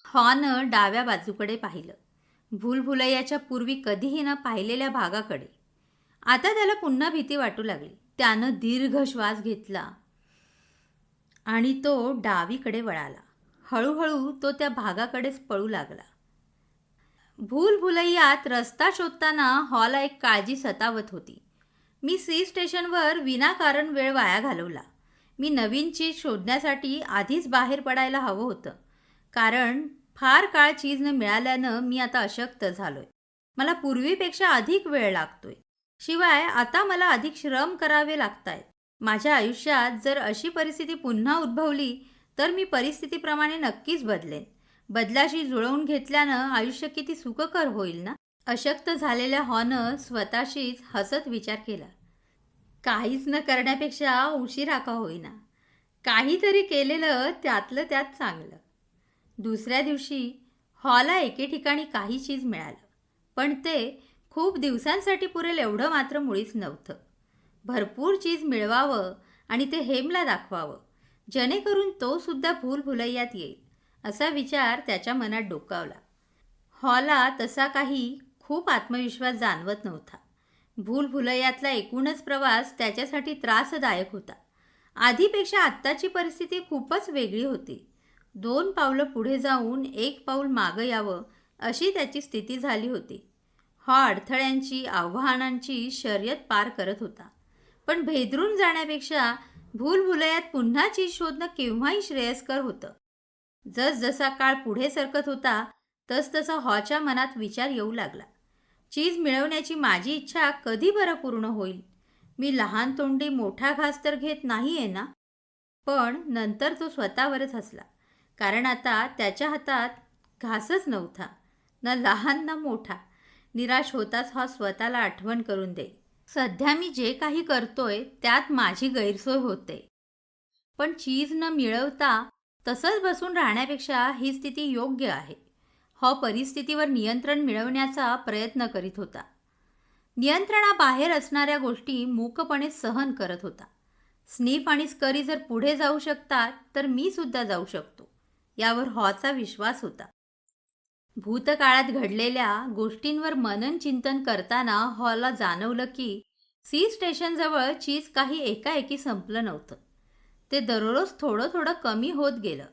हॉनं डाव्या बाजूकडे पाहिलं. भूलभुलैयाच्या पूर्वी कधीही न पाहिलेल्या भागाकडे. आता त्याला पुन्हा भीती वाटू लागली. त्यानं दीर्घ श्वास घेतला आणि तो डावीकडे वळाला. हळूहळू तो त्या भागाकडेच पळू लागला. भूलभुलैयात रस्ता शोधताना हॉला एक काळजी सतावत होती. मी स्टेशनवर विनाकारण वेळ वाया घालवला. मी नवीन चीज शोधण्यासाठी आधीच बाहेर पडायला हवं होतं, कारण फार काळ चीज न मिळाल्यानं मी आता अशक्त झालोय. मला पूर्वीपेक्षा अधिक वेळ लागतोय. शिवाय आता मला अधिक श्रम करावे लागतायत. माझ्या आयुष्यात जर अशी परिस्थिती पुन्हा उद्भवली तर मी परिस्थितीप्रमाणे नक्कीच बदलेन. बदलाशी जुळवून घेतल्यानं आयुष्य किती सुखकर होईल ना. अशक्त झालेल्या हॉनं स्वतःशीच हसत विचार केला, काहीच न करण्यापेक्षा उशिरा का होईना, काहीतरी केलेलं त्यातलं त्यात चांगलं. दुसऱ्या दिवशी हॉला एके ठिकाणी काही चीज मिळालं, पण ते खूप दिवसांसाठी पुरेल एवढं मात्र मुळीच नव्हतं. भरपूर चीज मिळवावं आणि ते हेमला दाखवावं, जेणेकरून तो सुद्धा भूलभुलैयात येईल असा विचार त्याच्या मनात डोकावला. हॉला तसा काही खूप आत्मविश्वास जाणवत नव्हता. भूलभुलैयातला एकूणच प्रवास त्याच्यासाठी त्रासदायक होता. आधीपेक्षा आत्ताची परिस्थिती खूपच वेगळी होती. 2 पावलं पुढे जाऊन 1 पाऊल मागं यावं अशी त्याची स्थिती झाली होती. अडथळ्यांची, आव्हानांची शर्यत पार करत होता. पण भेदरून जाण्यापेक्षा भूलभुलैयात पुन्हा चीज शोधणं केव्हाही श्रेयस्कर होतं. जसजसा काळ पुढे सरकत होता तसतसा हॉच्या मनात विचार येऊ लागला. चीज मिळवण्याची माझी इच्छा कधी बरं पूर्ण होईल? मी लहान तोंडी मोठा घास तर घेत नाही आहे ना? पण नंतर तो स्वतःवरच हसला, कारण आता त्याच्या हातात घासच नव्हता, ना लहान ना मोठा. निराश होताच स्वतःला आठवण करून दे, सध्या मी जे काही करतोय त्यात माझी गैरसोय होते. पण चीज न मिळवता तसंच बसून राहण्यापेक्षा ही स्थिती योग्य आहे. हॉ परिस्थितीवर नियंत्रण मिळवण्याचा प्रयत्न करीत होता. नियंत्रणाबाहेर असणाऱ्या गोष्टी मूकपणे सहन करत होता. स्नीफ आणि स्करी जर पुढे जाऊ शकतात तर मी सुद्धा जाऊ शकतो, यावर हॉचा विश्वास होता. भूतकाळात घडलेल्या गोष्टींवर मनन चिंतन करताना हॉला जाणवलं की सी स्टेशनजवळ चीज काही एकाएकी संपलं नव्हतं. ते दररोज थोडं थोडं कमी होत गेलं.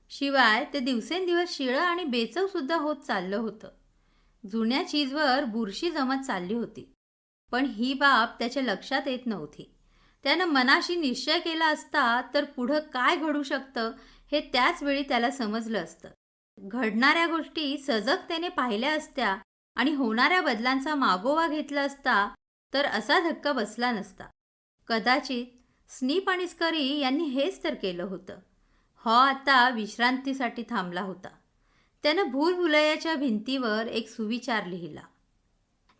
शिवाय ते दिवसेंदिवस शिळं आणि बेचवसुद्धा होत चाललं होतं. जुन्या चीजवर बुरशी जमत चालली होती. पण ही बाब त्याच्या लक्षात येत नव्हती. त्यानं मनाशी निश्चय केला असता तर पुढं काय घडू शकतं हे त्याच वेळी त्याला समजलं असतं. घडणाऱ्या गोष्टी सजगतेने पाहिल्या असत्या आणि होणाऱ्या बदलांचा मागोवा घेतला असता तर असा धक्का बसला नसता. कदाचित स्नीप आणि स्करी यांनी हेच तर केलं होतं. हॉ आता विश्रांतीसाठी थांबला होता. त्यानं भूलभुलैयाच्या भिंतीवर एक सुविचार लिहिला.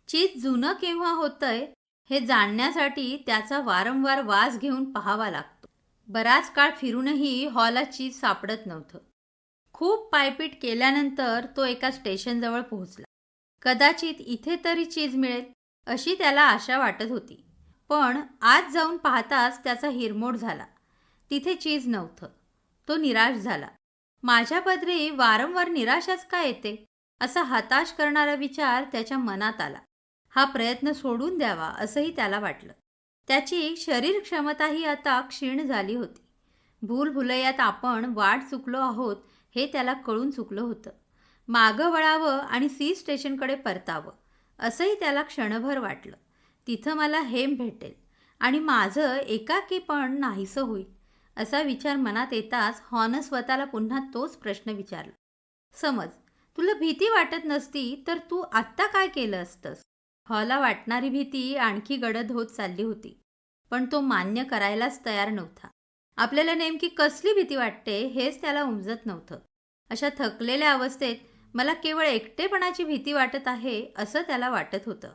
चीज जुनं केव्हा होतंय हे जाणण्यासाठी त्याचा वारंवार वास घेऊन पाहावा लागतो. बराच काळ फिरूनही हॉला चीज सापडत नव्हतं. खूप पायपीट केल्यानंतर तो एका स्टेशनजवळ पोहोचला. कदाचित इथे तरी चीज मिळेल अशी त्याला आशा वाटत होती. पण आत जाऊन पाहताच त्याचा हिरमोड झाला. तिथे चीज नव्हतं. तो निराश झाला. माझ्या पदरी वारंवार निराशाच का येते असा हताश करणारा विचार त्याच्या मनात आला. हा प्रयत्न सोडून द्यावा असंही त्याला वाटलं. त्याची शरीर क्षमताही आता क्षीण झाली होती. भूलभुलैयात आपण वाट चुकलो आहोत हे त्याला कळून चुकलं होतं. मागं वळावं आणि सी स्टेशनकडे परतावं असंही त्याला क्षणभर वाटलं. तिथं मला हेम भेटेल आणि माझं एकाकीपण नाहीसं होईल असा विचार मनात येताच हॉनं स्वतःला पुन्हा तोच प्रश्न विचारला. समज तुला भीती वाटत नसती तर तू आत्ता काय केलं असतंस? हॉला वाटणारी भीती आणखी गडद होत चालली होती. पण तो मान्य करायलाच तयार नव्हता. आपल्याला नेमकी कसली भीती वाटते हेच त्याला उमजत नव्हतं. अशा थकलेल्या अवस्थेत मला केवळ एकटेपणाची भीती वाटत आहे असं त्याला वाटत होतं.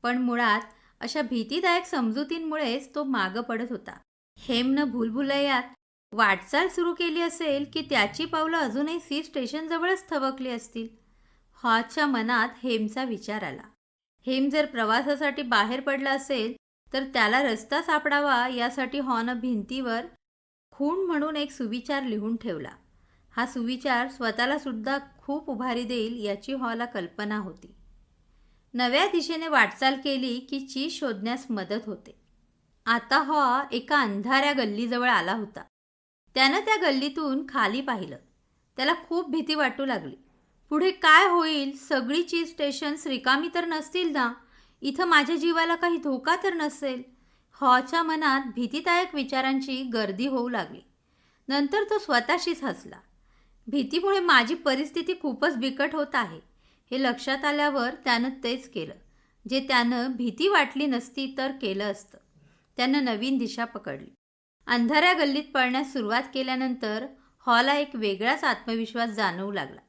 पण मुळात अशा भीतीदायक समजुतींमुळेच तो मागं पडत होता. हेमनं भूलभुलैयात वाटचाल सुरू केली असेल की त्याची पावलं अजूनही सी स्टेशनजवळच थबकली असतील. हॉच्या मनात हेमचा विचार आला. हेम जर प्रवासासाठी बाहेर पडला असेल तर त्याला रस्ता सापडावा यासाठी हॉनं भिंतीवर खूण म्हणून एक सुविचार लिहून ठेवला. हा सुविचार स्वतःला सुद्धा खूप उभारी देईल याची हॉला कल्पना होती. नव्या दिशेने वाटचाल केली की चीज शोधण्यास मदत होते. आता हॉ एका अंधाऱ्या गल्लीजवळ आला होता. त्यानं त्या गल्लीतून खाली पाहिलं. त्याला खूप भीती वाटू लागली. पुढे काय होईल? सगळी चीज स्टेशन्स रिकामी तर नसतील ना? इथं माझ्या जीवाला काही धोका तर नसेल? हॉच्या मनात भीतीदायक विचारांची गर्दी होऊ लागली. नंतर तो स्वतःशीच हसला. भीतीमुळे माझी परिस्थिती खूपच बिकट होत आहे हे लक्षात आल्यावर त्यानं तेच केलं जे त्यानं भीती वाटली नसती तर केलं असतं. त्यानं नवीन दिशा पकडली. अंधाऱ्या गल्लीत पळण्यास सुरुवात केल्यानंतर हॉला एक वेगळाच आत्मविश्वास जाणवू लागला.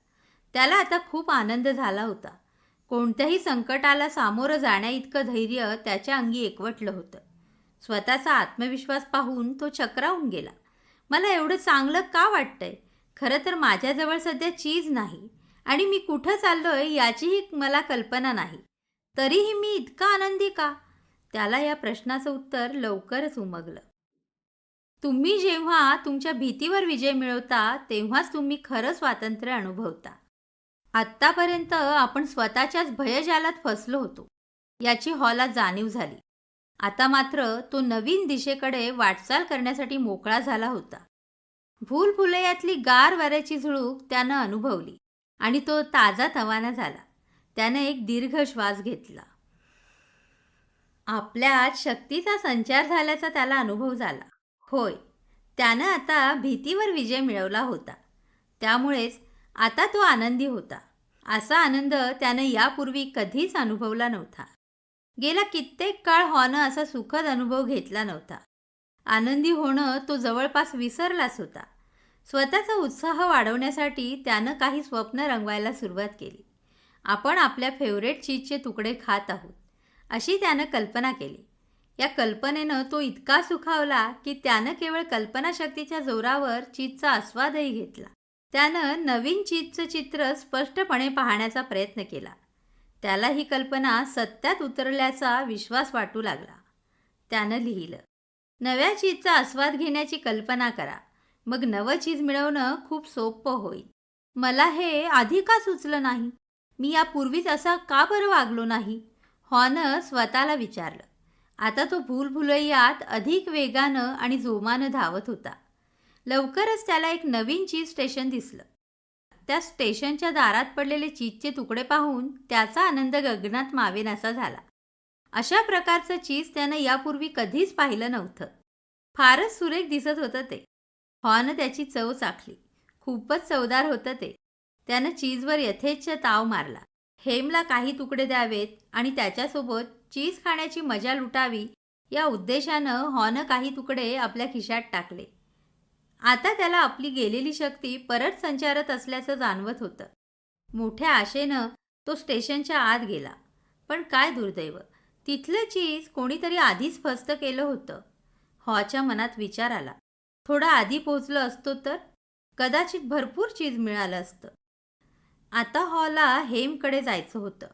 त्याला आता खूप आनंद झाला होता. कोणत्याही संकटाला सामोरं जाण्याइतकं धैर्य त्याच्या अंगी एकवटलं होतं. स्वतःचा आत्मविश्वास पाहून तो चक्रावून गेला. मला एवढं चांगलं का वाटतंय? खरं तर माझ्याजवळ सध्या चीज नाही आणि मी कुठं चाललोय याचीही मला कल्पना नाही. तरीही मी इतका आनंदी का? त्याला या प्रश्नाचं उत्तर लवकरच उमगलं. तुम्ही जेव्हा तुमच्या भीतीवर विजय मिळवता तेव्हाच तुम्ही खरं स्वातंत्र्य अनुभवता. आत्तापर्यंत आपण स्वतःच्याच भयजालात फसलो होतो याची हॉला जाणीव झाली. आता मात्र तो नवीन दिशेकडे वाटचाल करण्यासाठी मोकळा झाला होता. भूलभुलैयातली गार वाऱ्याची झुळूक त्यानं अनुभवली आणि तो ताजा तवाना झाला. त्यानं एक दीर्घ श्वास घेतला. आपल्यात शक्तीचा संचार झाल्याचा त्याला अनुभव झाला. होय, त्यानं आता भीतीवर विजय मिळवला होता. त्यामुळेच आता तो आनंदी होता. असा आनंद त्यानं यापूर्वी कधीच अनुभवला नव्हता. गेला कित्येक काळ हॉनं असा सुखद अनुभव घेतला नव्हता. आनंदी होणं तो जवळपास विसरलाच होता. स्वतःचा उत्साह वाढवण्यासाठी त्यानं काही स्वप्न रंगवायला सुरुवात केली. आपण आपल्या फेवरेट चीजचे तुकडे खात आहोत अशी त्यानं कल्पना केली. या कल्पनेनं तो इतका सुखावला की त्यानं केवळ कल्पनाशक्तीच्या जोरावर चीजचा आस्वादही घेतला. त्यानं नवीन चीजचं चित्र स्पष्टपणे पाहण्याचा प्रयत्न केला. त्याला ही कल्पना सत्यात उतरल्याचा विश्वास वाटू लागला. त्यानं लिहिलं, नव्या चीजचा आस्वाद घेण्याची कल्पना करा, मग नवं चीज मिळवणं खूप सोपं होईल. मला हे आधी का सुचलं नाही? मी यापूर्वीच असा का बरं वागलो नाही? हॉनं स्वतःला विचारलं. आता तो भूलभुलैयात अधिक वेगानं आणि जोमानं धावत होता. लवकरच त्याला एक नवीन चीज स्टेशन दिसलं. त्या स्टेशनच्या दारात पडलेले चीजचे तुकडे पाहून त्याचा आनंद गगनात मावेनासा झाला. अशा प्रकारचं चीज त्यानं यापूर्वी कधीच पाहिलं नव्हतं. फारच सुरेख दिसत होतं ते. हॉनं त्याची चव चाखली. खूपच चवदार होतं ते. त्यानं चीजवर यथेच्छ ताव मारला. हेमला काही तुकडे द्यावेत आणि त्याच्यासोबत चीज खाण्याची मजा लुटावी या उद्देशानं हॉनं काही तुकडे आपल्या खिशात टाकले. आता त्याला आपली गेलेली शक्ती परत संचारत असल्याचं जाणवत होतं. मोठ्या आशेनं तो स्टेशनच्या आत गेला. पण काय दुर्दैव, तिथलं चीज कोणीतरी आधीच फस्त केलं होतं. हॉच्या मनात विचार आला, थोडा आधी पोहोचलो असतो तर कदाचित भरपूर चीज मिळालं असतं. आता हॉला हेमकडे जायचं होतं.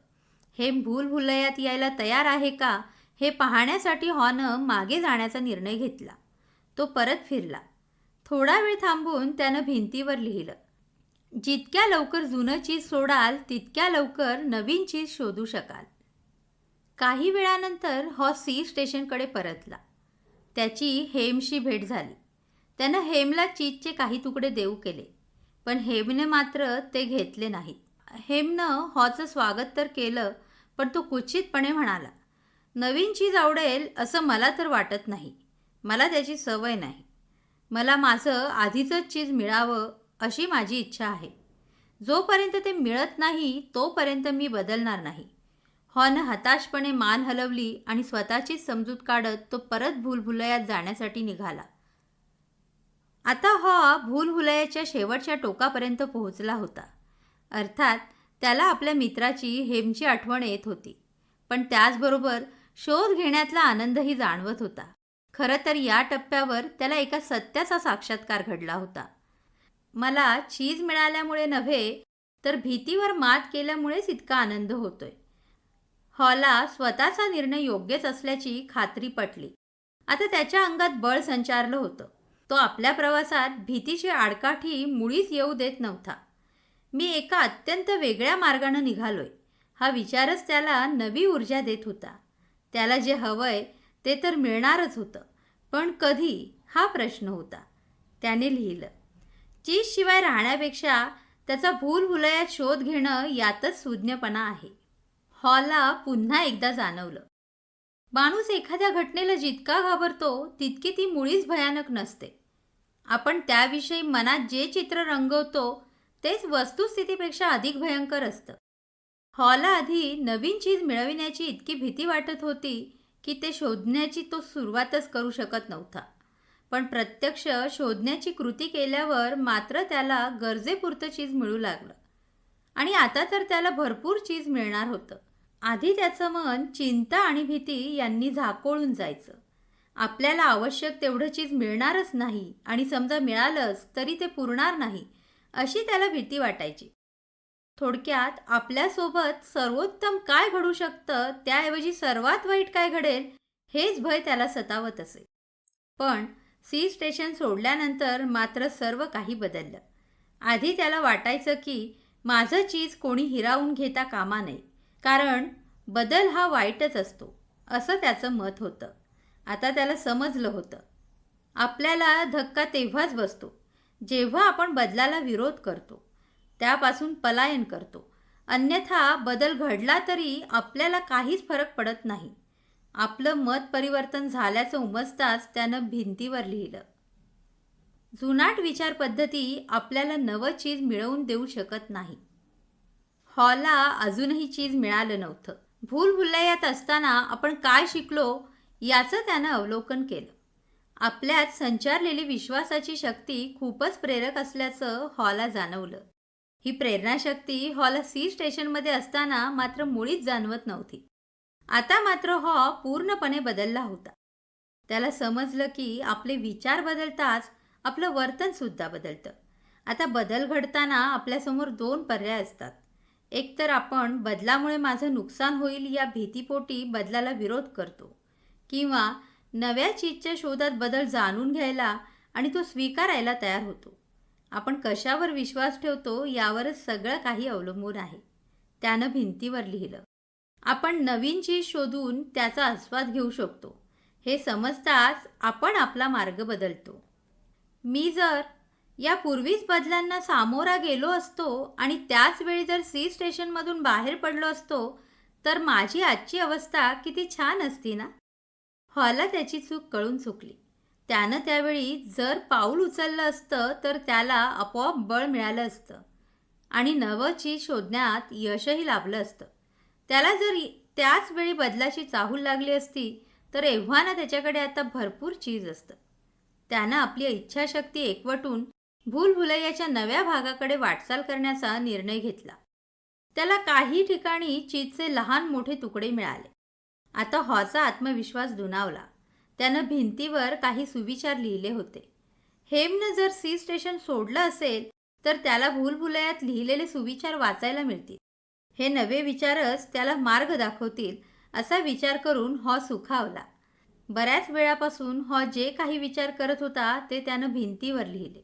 हेम भूलभुलैयात यायला तयार आहे का हे पाहण्यासाठी हॉनं मागे जाण्याचा निर्णय घेतला. तो परत फिरला. थोडा वेळ थांबून त्यानं भिंतीवर लिहिलं, जितक्या लवकर जुनं चीज सोडाल तितक्या लवकर नवीन चीज शोधू शकाल. काही वेळानंतर हॉ सी स्टेशनकडे परतला. त्याची हेमशी भेट झाली. त्यानं हेमला चीजचे काही तुकडे देऊ केले, पण हेमने मात्र ते घेतले नाहीत. हेमनं हॉचं स्वागत तर केलं, पण तो कुचितपणे म्हणाला, नवीन चीज आवडेल असं मला तर वाटत नाही. मला त्याची सवय नाही. मला माझं आधीचंच चीज मिळावं अशी माझी इच्छा आहे. जोपर्यंत ते मिळत नाही तोपर्यंत मी बदलणार नाही. हॉनं हताशपणे मान हलवली आणि स्वतःचीच समजूत काढत तो परत भूलभुलैयात जाण्यासाठी निघाला. आता हॉ भूलभुलैयाच्या शेवटच्या टोकापर्यंत पोहोचला होता. अर्थात त्याला आपल्या मित्राची हेमची आठवण येत होती, पण त्याचबरोबर शोध घेण्यातला आनंदही जाणवत होता. खरं तर या टप्प्यावर त्याला एका सत्याचा साक्षात्कार घडला होता. मला चीज मिळाल्यामुळे नव्हे तर भीतीवर मात केल्यामुळेच इतका आनंद होतोय. हॉला स्वतःचा निर्णय योग्यच असल्याची खात्री पटली. आता त्याच्या अंगात बळ संचारलं होतं. तो आपल्या प्रवासात भीतीची आडकाठी मुळीच येऊ देत नव्हता. मी एका अत्यंत वेगळ्या मार्गानं निघालोय हा विचारच त्याला नवी ऊर्जा देत होता. त्याला जे हवंय ते तर मिळणारच होतं, पण कधी हा प्रश्न होता. त्याने लिहिलं, चीजशिवाय राहण्यापेक्षा त्याचा भूलभुलैयात शोध घेणं यातच सुज्ञपणा आहे. हॉला पुन्हा एकदा जाणवलं, माणूस एखाद्या घटनेला जितका घाबरतो तितकी ती मुळीच भयानक नसते. आपण त्याविषयी मनात जे चित्र रंगवतो तेच वस्तुस्थितीपेक्षा अधिक भयंकर असतं. हॉला आधी नवीन चीज मिळविण्याची इतकी भीती वाटत होती की ते शोधण्याची तो सुरुवातच करू शकत नव्हता. पण प्रत्यक्ष शोधण्याची कृती केल्यावर मात्र त्याला गरजेपुरतं चीज मिळू लागलं. आणि आता तर त्याला भरपूर चीज मिळणार होतं. आधी त्याचं मन चिंता आणि भीती यांनी झाकोळून जायचं. आपल्याला आवश्यक तेवढं चीज मिळणारच नाही आणि समजा मिळालंच तरी ते पुरणार नाही अशी त्याला भीती वाटायची. थोडक्यात आपल्यासोबत सर्वोत्तम काय घडू शकतं त्याऐवजी सर्वात वाईट काय घडेल हेच भय त्याला सतावत असे. पण सी स्टेशन सोडल्यानंतर मात्र सर्व काही बदललं. आधी त्याला वाटायचं की माझं चीज कोणी हिरावून घेता कामा नये, कारण बदल हा वाईटच असतो असं त्याचं मत होतं. आता त्याला समजलं होतं, आपल्याला धक्का तेव्हाच बसतो जेव्हा आपण बदलाला विरोध करतो, त्यापासून पलायन करतो. अन्यथा बदल घडला तरी आपल्याला काहीच फरक पडत नाही. आपलं मत परिवर्तन झाल्याचं उमजताच त्यानं भिंतीवर लिहिलं, जुनाट विचार पद्धती आपल्याला नवं चीज मिळवून देऊ शकत नाही. हॉला अजूनही चीज मिळालं नव्हतं. भूलभुलैयात असताना आपण काय शिकलो याचं त्यानं अवलोकन केलं. आपल्यात संचारलेली विश्वासाची शक्ती खूपच प्रेरक असल्याचं हॉला जाणवलं. ही प्रेरणाशक्ती हॉला सी स्टेशनमध्ये असताना मात्र मुळीच जाणवत नव्हती. आता मात्र हॉ पूर्णपणे बदलला होता. त्याला समजलं की आपले विचार बदलताच आपलं वर्तनसुद्धा बदलतं. आता बदल घडताना आपल्यासमोर दोन पर्याय असतात. एक तर आपण बदलामुळे माझं नुकसान होईल या भीतीपोटी बदलाला विरोध करतो, किंवा नव्या चीजच्या शोधात बदल जाणून घ्यायला आणि तो स्वीकारायला तयार होतो. आपण कशावर विश्वास ठेवतो यावरच सगळं काही अवलंबून आहे. त्यानं भिंतीवर लिहिलं. आपण नवीन चीज शोधून त्याचा आस्वाद घेऊ शकतो. हे समजताच आपण आपला मार्ग बदलतो. मी जर यापूर्वीच बदलांना सामोरा गेलो असतो आणि त्याच वेळी जर सी स्टेशनमधून बाहेर पडलो असतो, तर माझी आजची अवस्था किती छान असती ना. हॉला त्याची चूक कळून चुकली. त्यानं त्यावेळी जर पाऊल उचललं असतं तर त्याला आपोआप बळ मिळालं असतं आणि नवं चीज शोधण्यात यशही लाभलं असतं. त्याला जर त्याच वेळी बदलाची चाहूल लागली असती तर एव्हाना त्याच्याकडे आता भरपूर चीज असतं. त्यानं आपली इच्छाशक्ती एकवटून भूलभुलैयाच्या नव्या भागाकडे वाटचाल करण्याचा निर्णय घेतला. त्याला काही ठिकाणी चीजचे लहान मोठे तुकडे मिळाले. आता हॉचा आत्मविश्वास दुणावला. त्यानं भिंतीवर काही सुविचार लिहिले होते. हेमनं जर सी स्टेशन सोडलं असेल तर त्याला भूलभुलैयात लिहिलेले सुविचार वाचायला मिळतील. हे नवे विचारच त्याला मार्ग दाखवतील असा विचार करून हॉ सुखावला. बऱ्याच वेळापासून हॉ जे काही विचार करत होता ते त्यानं भिंतीवर लिहिले.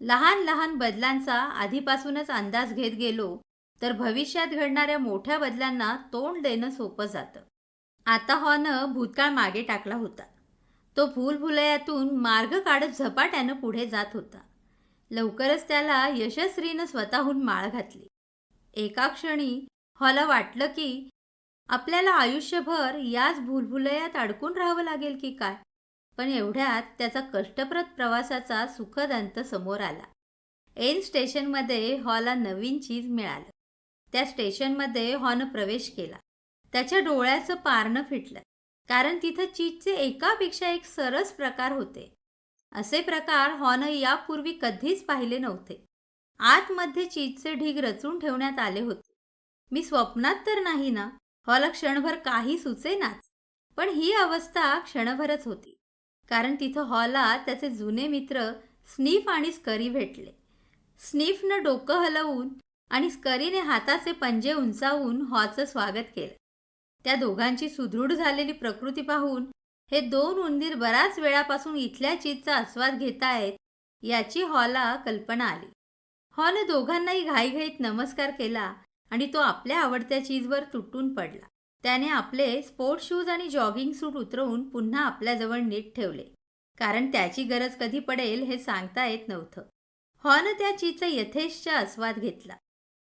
लहान लहान बदलांचा आधीपासूनच अंदाज घेत गेलो तर भविष्यात घडणाऱ्या मोठ्या बदलांना तोंड देणं सोपं जातं. आता हॉनं भूतकाळ मागे टाकला होता. तो भूलभुलैयातून मार्ग काढत झपाट्यानं पुढे जात होता. लवकरच त्याला यशस्वीनं स्वतःहून माळ घातली. एका क्षणी हॉला वाटलं की आपल्याला आयुष्यभर याच भूलभुलैयात अडकून राहावं लागेल की काय. पण एवढ्यात त्याचा कष्टप्रद प्रवासाचा सुखद अंत समोर आला. एन स्टेशनमध्ये हॉला नवीन चीज मिळालं. त्या स्टेशनमध्ये हॉनं प्रवेश केला. त्याच्या डोळ्याचं पारणं फिटलं, कारण तिथं चीजचे एकापेक्षा एक सरस प्रकार होते. असे प्रकार हॉनं यापूर्वी कधीच पाहिले नव्हते. आतमध्ये चीजचे ढीग रचून ठेवण्यात आले होते. मी स्वप्नात तर नाही ना. हॉला क्षणभर काही सुचेनाच. पण ही अवस्था क्षणभरच होती, कारण तिथं हॉला त्याचे जुने मित्र स्नीफ आणि स्करी भेटले. स्नीफनं डोकं हलवून आणि स्करीने हाताचे पंजे उंचावून हॉचं स्वागत केलं. त्या दोघांची सुदृढ झालेली प्रकृती पाहून हे दोन उंदीर बराच वेळापासून इथल्या चीजचा आस्वाद घेतायत याची हॉला कल्पना आली. हॉनं दोघांनाही घाईघाईत नमस्कार केला आणि तो आपल्या आवडत्या चीजवर तुटून पडला. त्याने आपले स्पोर्ट्स शूज आणि जॉगिंग सूट उतरवून पुन्हा आपल्याजवळ नीट ठेवले, कारण त्याची गरज कधी पडेल हे सांगता येत नव्हतं. हॉनं त्या चीजचा यथेच्छ आस्वाद घेतला.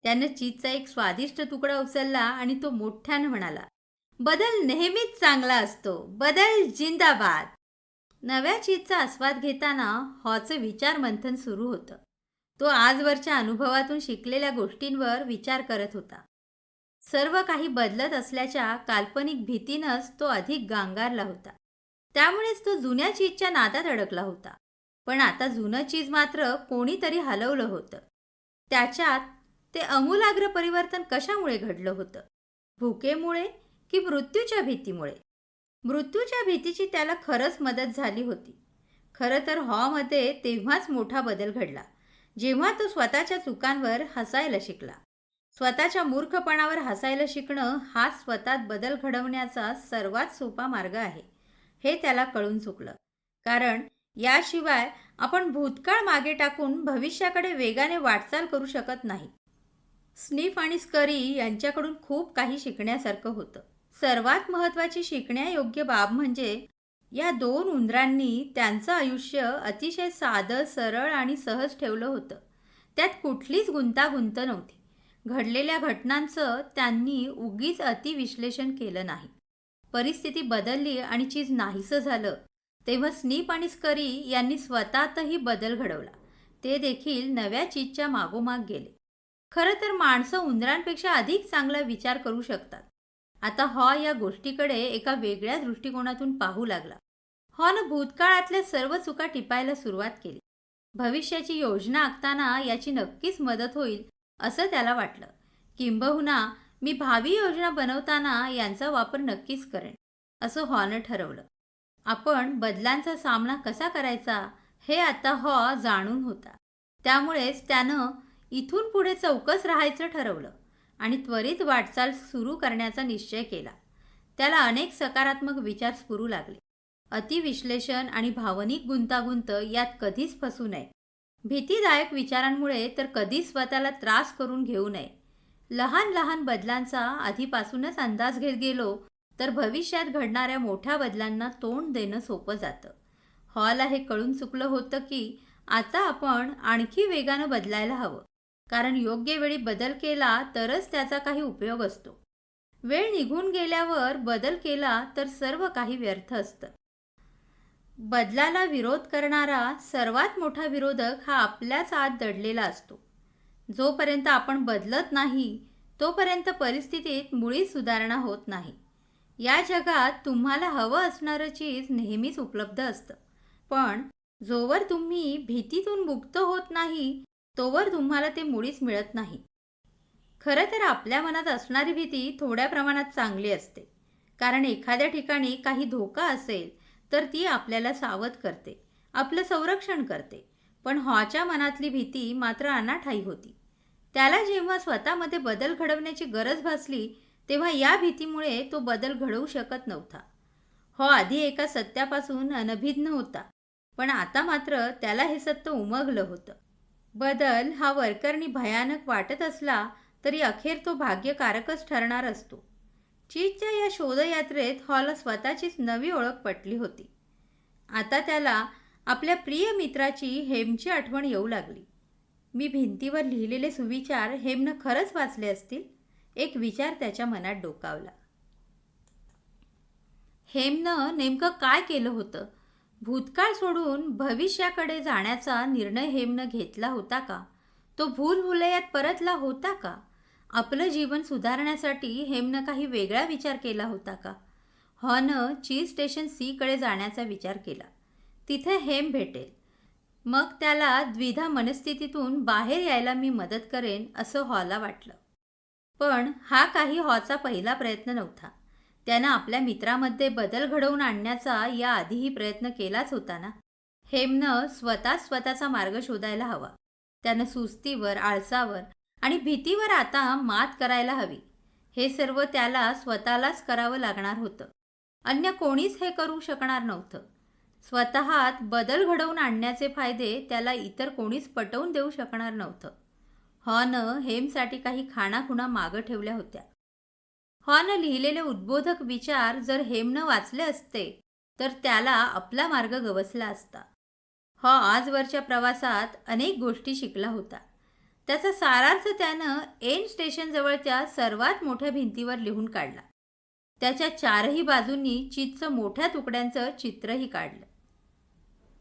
त्यानं चीजचा एक स्वादिष्ट तुकडा उचलला आणि तो मोठ्यानं म्हणाला, बदल नेहमीच चांगला असतो. बदल जिंदाबाद. नव्या चीजचा आस्वाद घेताना हॉचं विचार मंथन सुरू होतं. तो आजवरच्या अनुभवातून शिकलेल्या गोष्टींवर विचार करत होता. सर्व काही बदलत असल्याच्या काल्पनिक भीतीनंच तो अधिक गांगारला होता. त्यामुळेच तो जुन्या चीजच्या नादात अडकला होता. पण आता जुनं चीज मात्र कोणीतरी हलवलं होतं. त्याच्यात ते अमूलाग्र परिवर्तन कशामुळे घडलं होतं? भुकेमुळे की मृत्यूच्या भीतीमुळे? मृत्यूच्या भीतीची त्याला खरंच मदत झाली होती. खरं तर हॉमध्ये तेव्हाच मोठा बदल घडला, जेव्हा तो स्वतःच्या चुकांवर हसायला शिकला. स्वतःच्या मूर्खपणावर हसायला शिकणं हा स्वतःत बदल घडवण्याचा सर्वात सोपा मार्ग आहे, हे त्याला कळून चुकलं. कारण याशिवाय आपण भूतकाळ मागे टाकून भविष्याकडे वेगाने वाटचाल करू शकत नाही. स्नीफ आणि स्करी यांच्याकडून खूप काही शिकण्यासारखं होतं. सर्वात महत्त्वाची शिकण्यायोग्य बाब म्हणजे या दोन उंदरांनी त्यांचं आयुष्य अतिशय साधं, सरळ आणि सहज ठेवलं होतं. त्यात कुठलीच गुंतागुंत नव्हती. घडलेल्या घटनांचं त्यांनी उगीच अतिविश्लेषण केलं नाही. परिस्थिती बदलली आणि चीज नाहीसं झालं तेव्हा स्नीफ आणि स्करी यांनी स्वतःतही बदल घडवला. ते देखील नव्या चीजच्या मागोमाग गेले. खरं तर माणसं उंदरांपेक्षा अधिक चांगला विचार करू शकतात. आता हॉ या गोष्टीकडे एका वेगळ्या दृष्टिकोनातून पाहू लागला. हॉनं भूतकाळातल्या सर्व चुका टिपायला सुरुवात केली. भविष्याची योजना आखताना याची नक्कीच मदत होईल असं त्याला वाटलं. किंबहुना मी भावी योजना बनवताना यांचा वापर नक्कीच करेन असं हॉनं ठरवलं. आपण बदलांचा सामना कसा करायचा हे आता हॉ जाणून होता. त्यामुळेच त्यानं इथून पुढे चौकस राहायचं ठरवलं आणि त्वरित वाटचाल सुरू करण्याचा निश्चय केला. त्याला अनेक सकारात्मक विचार स्फुरू लागले. अतिविश्लेषण आणि भावनिक गुंतागुंत यात कधीच फसू नये. भीतीदायक विचारांमुळे तर कधीच स्वतःला त्रास करून घेऊ नये. लहान लहान बदलांचा आधीपासूनच अंदाज घेत गेलो तर भविष्यात घडणाऱ्या मोठ्या बदलांना तोंड देणं सोपं जातं. हॉलला हे कळून चुकलं होतं की आता आपण आणखी वेगानं बदलायला हवं, कारण योग्य वेळी बदल केला तरच त्याचा काही उपयोग असतो. वेळ निघून गेल्यावर बदल केला तर सर्व काही व्यर्थ असतं. बदलाला विरोध करणारा सर्वात मोठा विरोधक हा आपल्याच आत दडलेला असतो. जोपर्यंत आपण बदलत नाही तोपर्यंत परिस्थितीत मुळीच सुधारणा होत नाही. या जगात तुम्हाला हवं असणारं चीज नेहमीच उपलब्ध असतं, पण जोवर तुम्ही भीतीतून मुक्त होत नाही तोवर तुम्हाला ते मुळीच मिळत नाही. खरं तर आपल्या मनात असणारी भीती थोड्या प्रमाणात चांगली असते, कारण एखाद्या ठिकाणी काही धोका असेल तर ती आपल्याला सावध करते, आपलं संरक्षण करते. पण हॉच्या मनातली भीती मात्र अनाठायी होती. त्याला जेव्हा स्वतःमध्ये बदल घडवण्याची गरज भासली तेव्हा या भीतीमुळे तो बदल घडवू शकत नव्हता. हॉ आधी एका सत्यापासून अनभिज्ञ होता, पण आता मात्र त्याला हे सत्य उमगलं होतं. बदल हा वरकरणी भयानक वाटत असला तरी अखेर तो भाग्यकारकच ठरणार असतो. चीजच्या या शोधयात्रेत हॉला स्वतःचीच नवी ओळख पटली होती. आता त्याला आपल्या प्रिय मित्राची हेमची आठवण येऊ लागली. मी भिंतीवर लिहिलेले सुविचार हेमनं खरंच वाचले असतील, एक विचार त्याच्या मनात डोकावला. हेमनं नेमकं काय केलं होतं? भूतकाळ सोडून भविष्याकडे जाण्याचा निर्णय हेमनं घेतला होता का? तो भूलभुलैयात परतला होता का? आपलं जीवन सुधारण्यासाठी हेमनं काही वेगळा विचार केला होता का? हॉनं चीज स्टेशन सीकडे जाण्याचा विचार केला. तिथे हेम भेटेल, मग त्याला द्विधा मनस्थितीतून बाहेर यायला मी मदत करेन असं हॉला वाटलं. पण हा काही हॉचा पहिला प्रयत्न नव्हता. त्यानं आपल्या मित्रामध्ये बदल घडवून आणण्याचा या आधीही प्रयत्न केलाच होता ना. हेमनं स्वतःचा मार्ग शोधायला हवा. त्यानं सुस्तीवर, आळसावर आणि भीतीवर आता मात करायला हवी. हे सर्व त्याला स्वतःलाच करावं लागणार होतं. अन्य कोणीच हे करू शकणार नव्हतं. स्वतःत बदल घडवून आणण्याचे फायदे त्याला इतर कोणीच पटवून देऊ शकणार नव्हतं. हॉनं हेमसाठी काही खाणाखुणा मागं ठेवल्या होत्या. हॉनं लिहिलेले उद्बोधक विचार जर हेमनं वाचले असते तर त्याला आपला मार्ग गवसला असता. हॉ आजवरच्या प्रवासात अनेक गोष्टी शिकला होता. त्याचा सारार्थ त्यानं एन स्टेशनजवळच्या सर्वात मोठ्या भिंतीवर लिहून काढला. त्याच्या चारही बाजूंनी चीजचं मोठ्या तुकड्यांचं चित्रही काढलं.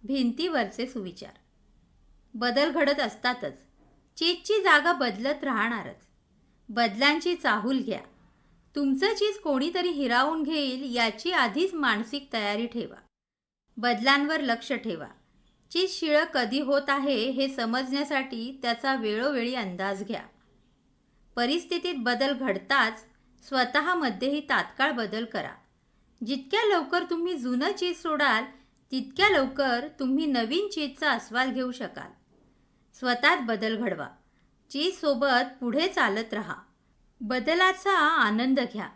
भिंतीवरचे सुविचार. बदल घडत असतातच, चीजची जागा बदलत राहणारच. बदलांची चाहूल घ्या. तुमचं चीज कोणीतरी हिरावून घेईल याची आधीच मानसिक तयारी ठेवा. बदलांवर लक्ष ठेवा. चीज शिळं कधी होत आहे हे समजण्यासाठी त्याचा वेळोवेळी अंदाज घ्या. परिस्थितीत बदल घडताच स्वतःमध्येही तात्काळ बदल करा. जितक्या लवकर तुम्ही जुनं चीज सोडाल तितक्या लवकर तुम्ही नवीन चीजचा आस्वाद घेऊ शकाल. स्वतःत बदल घडवा. चीजसोबत पुढे चालत राहा. बदलाचा आनंद घ्या.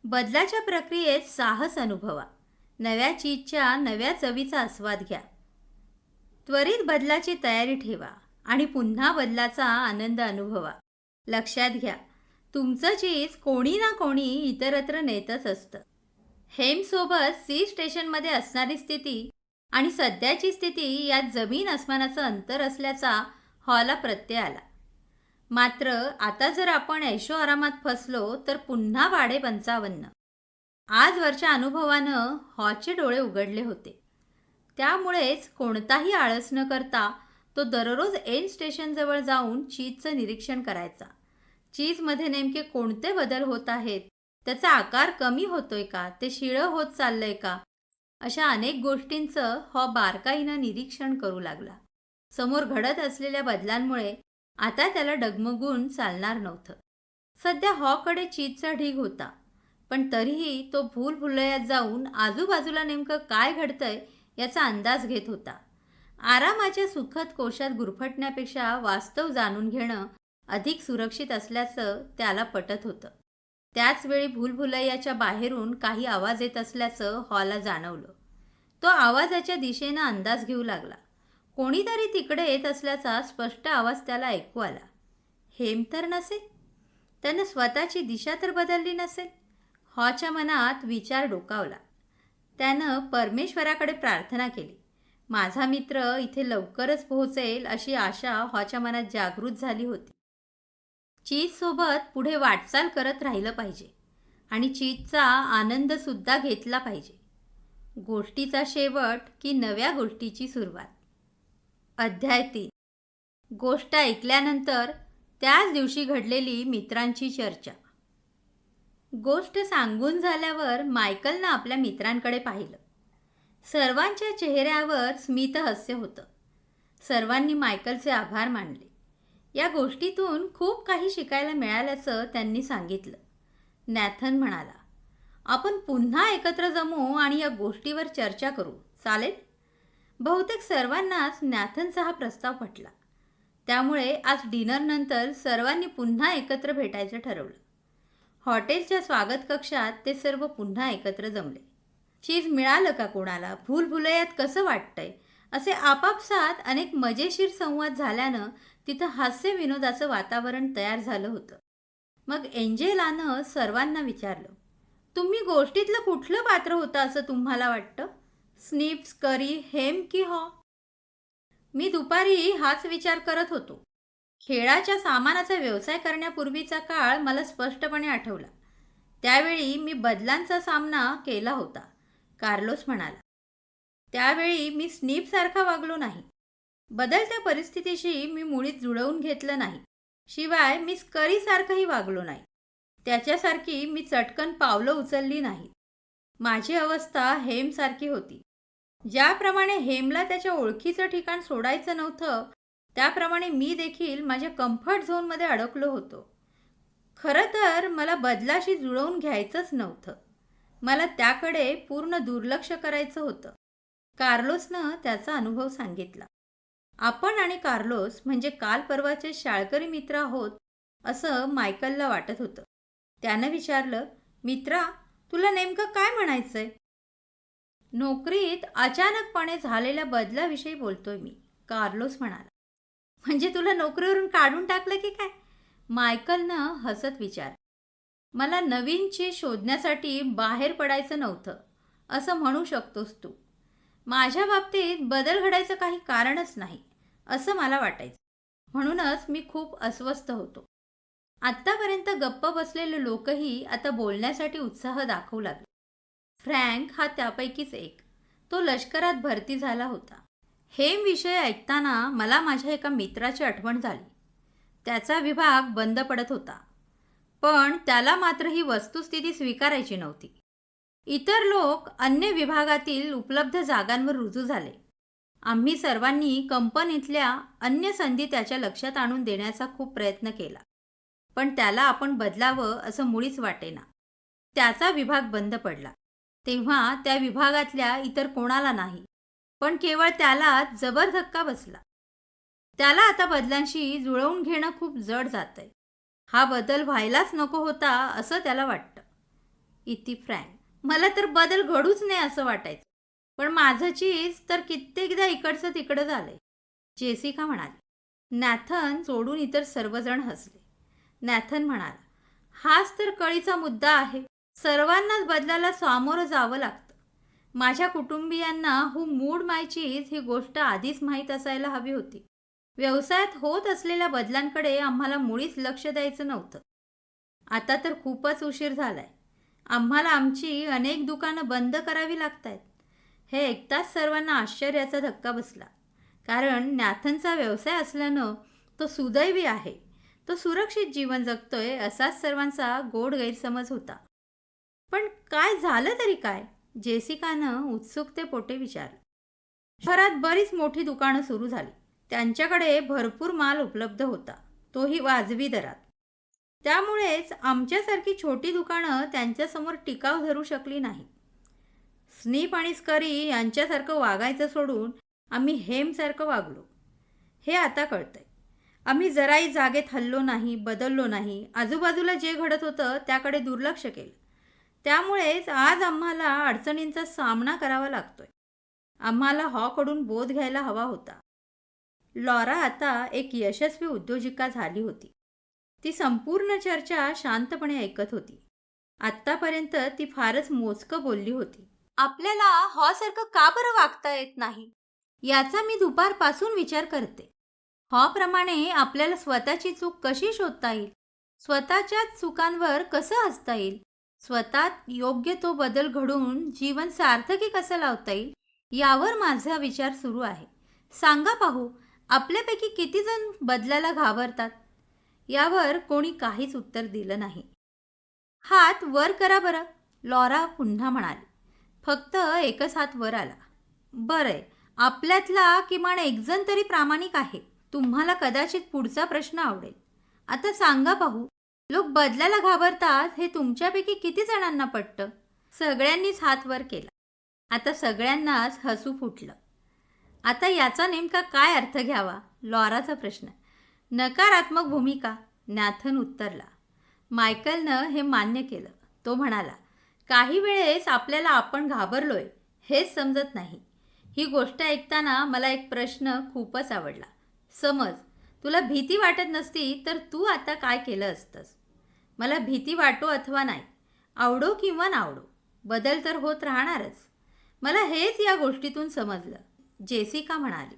बदलाच्या प्रक्रियेत साहस अनुभवा. नव्या चीजच्या नव्या चवीचा आस्वाद घ्या. त्वरित बदलाची तयारी ठेवा आणि पुन्हा बदलाचा आनंद अनुभवा. लक्षात घ्या, तुमचं चीज कोणी ना कोणी इतरत्र नेतच असतं. हेमसोबत सी स्टेशनमध्ये असणारी स्थिती आणि सध्याची स्थिती यात जमीन अस्मानाचं अंतर असल्याचा हॉला प्रत्यय आला. मात्र आता जर आपण ऐशोआरामात फसलो तर पुन्हा वाढे 55. आजवरच्या अनुभवानं हॉचे डोळे उघडले होते. त्यामुळेच कोणताही आळस न करता तो दररोज एन स्टेशनजवळ जाऊन चीजचं निरीक्षण करायचा. चीजमध्ये नेमके कोणते बदल होत आहेत, त्याचा आकार कमी होतोय का, ते शिळं होत चाललंय का, अशा अनेक गोष्टींचं हॉ बारकाईनं निरीक्षण करू लागला. समोर घडत असलेल्या बदलांमुळे आता त्याला डगमगून चालणार नव्हतं. सध्या हॉकडे चीजचा ढीग होता, पण तरीही तो भूलभुलैयात जाऊन आजूबाजूला नेमकं काय घडतंय याचा अंदाज घेत होता. आरामाच्या सुखद कोशात गुरफटण्यापेक्षा वास्तव जाणून घेणं अधिक सुरक्षित असल्याचं त्याला पटत होतं. त्याचवेळी भूलभुलैयाच्या बाहेरून काही आवाज येत असल्याचं हॉला जाणवलं. तो आवाजाच्या दिशेनं अंदाज घेऊ लागला. कोणीतरी तिकडे येत असल्याचा स्पष्ट आवाज त्याला ऐकू आला. हेम तर नसेल? त्यानं स्वतःची दिशा तर बदलली नसेल? हॉच्या मनात विचार डोकावला. त्यानं परमेश्वराकडे प्रार्थना केली. माझा मित्र इथे लवकरच पोहोचेल अशी आशा हॉच्या मनात जागृत झाली होती. चीजसोबत पुढे वाटचाल करत राहिलं पाहिजे आणि चीजचा आनंदसुद्धा घेतला पाहिजे. गोष्टीचा शेवट की नव्या गोष्टीची सुरुवात. अध्याय 3. गोष्ट ऐकल्यानंतर त्याच दिवशी घडलेली मित्रांची चर्चा. गोष्ट सांगून झाल्यावर मायकलनं आपल्या मित्रांकडे पाहिलं. सर्वांच्या चेहऱ्यावर स्मितहास्य होतं. सर्वांनी मायकलचे आभार मानले. या गोष्टीतून खूप काही शिकायला मिळाल्याचं त्यांनी सांगितलं. नॅथन म्हणाला, आपण पुन्हा एकत्र जमू आणि या गोष्टीवर चर्चा करू, चालेल? बहुतेक सर्वांनाच नॅथनचा हा प्रस्ताव पटला. त्यामुळे आज डिनरनंतर सर्वांनी पुन्हा एकत्र भेटायचं ठरवलं. हॉटेलच्या स्वागत कक्षात ते सर्व पुन्हा एकत्र जमले. चीज मिळालं का कोणाला? भूलभुलैयात कसं वाटतंय? असे आपापसात अनेक मजेशीर संवाद झाल्यानं तिथं हास्य विनोदाचं वातावरण तयार झालं होतं. मग एंजेलानं सर्वांना विचारलं, तुम्ही गोष्टीतलं कुठलं पात्र होतं असं तुम्हाला वाटतं? स्निप, स्करी, हेम की हॉ? मी दुपारी हाच विचार करत होतो. खेळाच्या सामानाचा व्यवसाय करण्यापूर्वीचा काळ मला स्पष्टपणे आठवला. त्यावेळी मी बदलांचा सामना केला होता, कार्लोस म्हणाला. त्यावेळी मी स्नीपसारखा वागलो नाही. बदलत्या परिस्थितीशी मी मुळीच जुळवून घेतलं नाही. शिवाय मी स्करीसारखंही वागलो नाही. त्याच्यासारखी मी चटकन पावलं उचलली नाही. माझी अवस्था हेमसारखी होती. ज्याप्रमाणे हेमला त्याच्या ओळखीचं ठिकाण सोडायचं नव्हतं, त्याप्रमाणे मी देखील माझ्या कम्फर्ट झोनमध्ये अडकलो होतो. खरं तर मला बदलाशी जुळवून घ्यायचंच नव्हतं. मला त्याकडे पूर्ण दुर्लक्ष करायचं होतं. कार्लोसनं त्याचा अनुभव सांगितला. आपण आणि कार्लोस म्हणजे काल परवाचे शाळकरी मित्र आहोत असं मायकलला वाटत होतं. त्यानं विचारलं, मित्रा, तुला नेमकं काय म्हणायचंय? नोकरीत अचानकपणे झालेल्या बदलाविषयी बोलतोय मी, कार्लोस म्हणाला. म्हणजे तुला नोकरीवरून काढून टाकलं की काय? मायकलनं हसत विचार. मला नवीन चीज शोधण्यासाठी बाहेर पडायचं नव्हतं असं म्हणू शकतोस तू. माझ्या बाबतीत बदल घडायचं काही कारणच नाही असं मला वाटायचं. म्हणूनच मी खूप अस्वस्थ होतो. आत्तापर्यंत गप्प बसलेले लोकही आता बोलण्यासाठी उत्साह दाखवू लागले. फ्रँक हा त्यापैकीच एक. तो लष्करात भरती झाला होता. हेम विषय ऐकताना मला माझ्या एका मित्राची आठवण झाली. त्याचा विभाग बंद पडत होता, पण त्याला मात्र ही वस्तुस्थिती स्वीकारायची नव्हती. इतर लोक अन्य विभागातील उपलब्ध जागांवर रुजू झाले. आम्ही सर्वांनी कंपनीतल्या अन्य संधी त्याच्या लक्षात आणून देण्याचा खूप प्रयत्न केला, पण त्याला आपण बदलावं असं मुळीच वाटेना. त्याचा विभाग बंद पडला तेव्हा त्या विभागातल्या इतर कोणाला नाही, पण केवळ त्याला जबर धक्का बसला. त्याला आता बदलांशी जुळवून घेणं खूप जड जातंय. हा बदल व्हायलाच नको होता असं त्याला वाटतं. इति फ्रँक. मला तर बदल घडूच नाही असं वाटायचं, पण माझं चीज तर कित्येकदा इकडचं तिकडं झालंय, जेसिका म्हणाली. नॅथन सोडून इतर सर्वजण हसले. नॅथन म्हणाला, हाच तर कळीचा मुद्दा आहे. सर्वांनाच बदलाला सामोरं जावं लागतं. माझ्या कुटुंबियांना हू मूड माय चीज ही गोष्ट आधीच माहीत असायला हवी होती. व्यवसायात होत असलेल्या बदलांकडे आम्हाला मुळीच लक्ष द्यायचं नव्हतं. आता तर खूपच उशीर झालाय. आम्हाला आमची अनेक दुकानं बंद करावी लागतायत. हे ऐकताच सर्वांना आश्चर्याचा धक्का बसला, कारण नॅथनचा व्यवसाय असल्यानं तो सुदैवी आहे. तो सुरक्षित जीवन जगतोय असाच सर्वांचा गोड गैरसमज होता. पण काय झालं तरी काय? जेसिकानं उत्सुकतेपोटी विचारलं. शहरात बरीच मोठी दुकानं सुरू झाली. त्यांच्याकडे भरपूर माल उपलब्ध होता, तोही वाजवी दरात. त्यामुळेच आमच्यासारखी छोटी दुकानं त्यांच्यासमोर टिकाव धरू शकली नाही. स्नीप आणि स्करी यांच्यासारखं वागायचं सोडून आम्ही हेमसारखं वागलो हे आता कळतंय. आम्ही जराही जागेत हललो नाही, बदललो नाही, आजूबाजूला जे घडत होतं त्याकडे दुर्लक्ष केलं. त्यामुळेच आज आम्हाला अडचणींचा सामना करावा लागतोय. आम्हाला हॉकडून बोध घ्यायला हवा होता. लॉरा आता एक यशस्वी उद्योजिका झाली होती. ती संपूर्ण चर्चा शांतपणे ऐकत होती. आत्तापर्यंत ती फारच मोजकं बोलली होती. आपल्याला हॉसारखं का बरं वागता येत नाही याचा मी दुपारपासून विचार करते. हॉप्रमाणे आपल्याला स्वतःची चूक कशी शोधता येईल, स्वतःच्याच चुकांवर कसं हसता येईल, स्वतःत योग्य तो बदल घडवून जीवन सार्थकी कसं लावता येईल यावर माझा विचार सुरू आहे. सांगा पाहू, आपल्यापैकी किती जण बदलायला घाबरतात? यावर कोणी काहीच उत्तर दिलं नाही. हात वर करा बरं, लॉरा पुन्हा म्हणाली. फक्त एकच हात वर आला. बरंय, आपल्यातला किमान एकजण तरी प्रामाणिक आहे. तुम्हाला कदाचित पुढचा प्रश्न आवडेल. आता सांगा पाहू, लोक बदलायला घाबरतात हे तुमच्यापैकी किती जणांना पटतं? सगळ्यांनीच हात वर केला. आता सगळ्यांनाच हसू फुटलं. आता याचा नेमका काय अर्थ घ्यावा? लॉराचा प्रश्न. नकारात्मक भूमिका, नॅथन उत्तरला. मायकलनं हे मान्य केलं. तो म्हणाला, काही वेळेस आपल्याला आपण घाबरलोय हेच समजत नाही. ही गोष्ट ऐकताना मला एक प्रश्न खूपच आवडला. समज तुला भीती वाटत नसती तर तू आता काय केलं असतंस? मला भीती वाटो अथवा नाही, आवडो किंवा नावडो, बदल तर होत राहणारच. मला हेच या गोष्टीतून समजलं, जेसिका म्हणाली.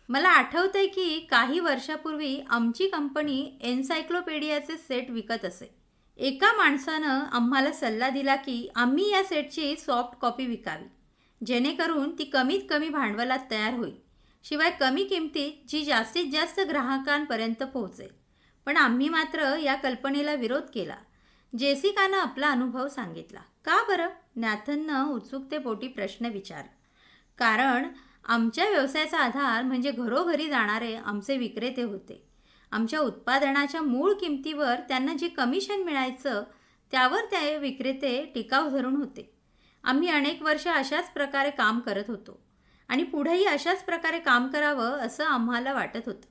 मला आठवतंय की काही वर्षापूर्वी आमची कंपनी एन्सायक्लोपीडियाचे सेट विकत असे. एका माणसानं आम्हाला सल्ला दिला की आम्ही या सेटची सॉफ्ट कॉपी विकावी, जेणेकरून ती कमीत कमी भांडवलात तयार होईल, शिवाय कमी किमतीत जी जास्तीत जास्त ग्राहकांपर्यंत पोहोचेल. पण आम्ही मात्र या कल्पनेला विरोध केला. जेसिकानं आपला अनुभव सांगितला. का बरं? नॅथननं उत्सुकतेपोटी प्रश्न विचारला. कारण आमच्या व्यवसायाचा आधार म्हणजे घरोघरी जाणारे आमचे विक्रेते होते. आमच्या उत्पादनाच्या मूळ किमतीवर त्यांना जे कमिशन मिळायचं त्यावर ते विक्रेते टिकाव धरून होते. आम्ही अनेक वर्ष अशाच प्रकारे काम करत होतो आणि पुढेही अशाच प्रकारे काम करावं असं आम्हाला वाटत होतं.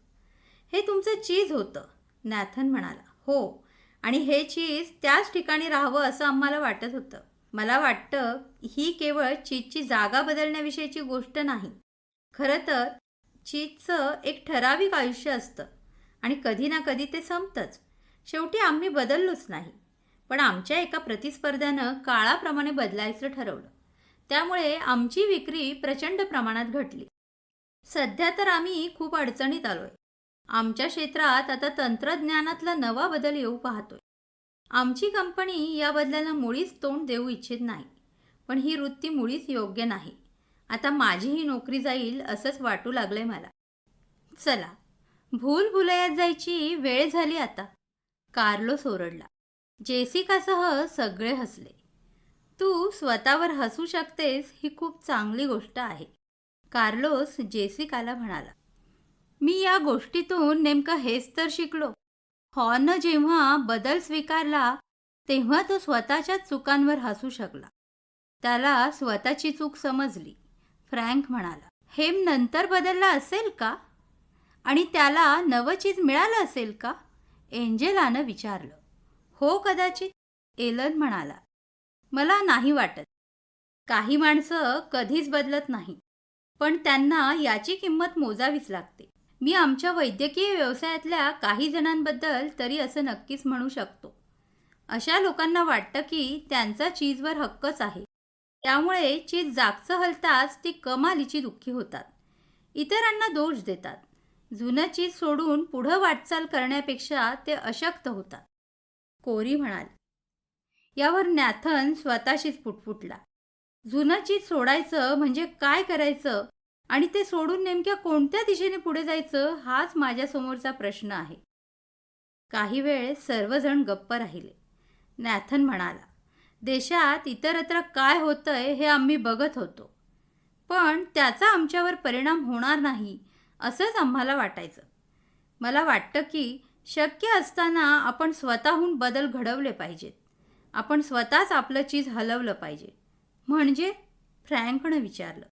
हे तुमचं चीज होतं, नॅथन म्हणाला. हो, आणि हे चीज त्याच ठिकाणी राहावं असं आम्हाला वाटत होतं. मला वाटतं ही केवळ चीजची जागा बदलण्याविषयीची गोष्ट नाही. खरं तर चीजचं एक ठराविक आयुष्य असतं आणि कधी ना कधी ते संपतंच. शेवटी आम्ही बदललोच नाही, पण आमच्या एका प्रतिस्पर्ध्यानं काळाप्रमाणे बदलायचं ठरवलं. त्यामुळे आमची विक्री प्रचंड प्रमाणात घटली. सध्या तर आम्ही खूप अडचणीत आलोय. आमच्या क्षेत्रात आता तंत्रज्ञानातला नवा बदल येऊ पाहतोय. आमची कंपनी या बदलाला मुळीच तोंड देऊ इच्छित नाही, पण ही वृत्ती मुळीच योग्य नाही. आता माझीही नोकरी जाईल असंच वाटू लागलंय मला. चला, भूलभुलैयात जायची वेळ झाली आता, कार्लोस ओरडला. जेसिकासह सगळे हसले. तू स्वतःवर हसू शकतेस ही खूप चांगली गोष्ट आहे, कार्लोस जेसिकाला म्हणाला. मी या गोष्टीतून नेमकं हेच तर शिकलो. हॉनं जेव्हा बदल स्वीकारला तेव्हा तो स्वतःच्याच चुकांवर हसू शकला. त्याला स्वतःची चूक समजली, फ्रँक म्हणाला. हेम नंतर बदलला असेल का? आणि त्याला नवं चीज मिळालं असेल का? एंजेलानं विचारलं. हो कदाचित, एलन म्हणाला. मला नाही वाटत. काही माणसं कधीच बदलत नाही, पण त्यांना याची किंमत मोजावीच लागते. मी आमच्या वैद्यकीय व्यवसायातल्या काही जणांबद्दल तरी असं नक्कीच म्हणू शकतो. अशा लोकांना वाटतं की त्यांचा चीजवर हक्कच आहे, त्यामुळे चीज जागचं हलताच ती कमालीची दुःखी होतात, इतरांना दोष देतात. जुनं चीज सोडून पुढं वाटचाल करण्यापेक्षा ते अशक्त होतात, कोरी म्हणाली. यावर नॅथन स्वतःशीच पुटपुटला. जुनं चीज सोडायचं म्हणजे काय करायचं आणि ते सोडून नेमक्या कोणत्या दिशेने पुढे जायचं हाच माझ्यासमोरचा प्रश्न आहे. काही वेळ सर्वजण गप्प राहिले. नॅथन म्हणाला. देशात इतरत्र काय होतंय हे आम्ही बघत होतो, पण त्याचा आमच्यावर परिणाम होणार नाही असंच आम्हाला वाटायचं. मला वाटतं की शक्य असताना आपण स्वतःहून बदल घडवले पाहिजेत. आपण स्वतःच आपलं चीज हलवलं पाहिजे. म्हणजे? फ्रँकनं विचारलं.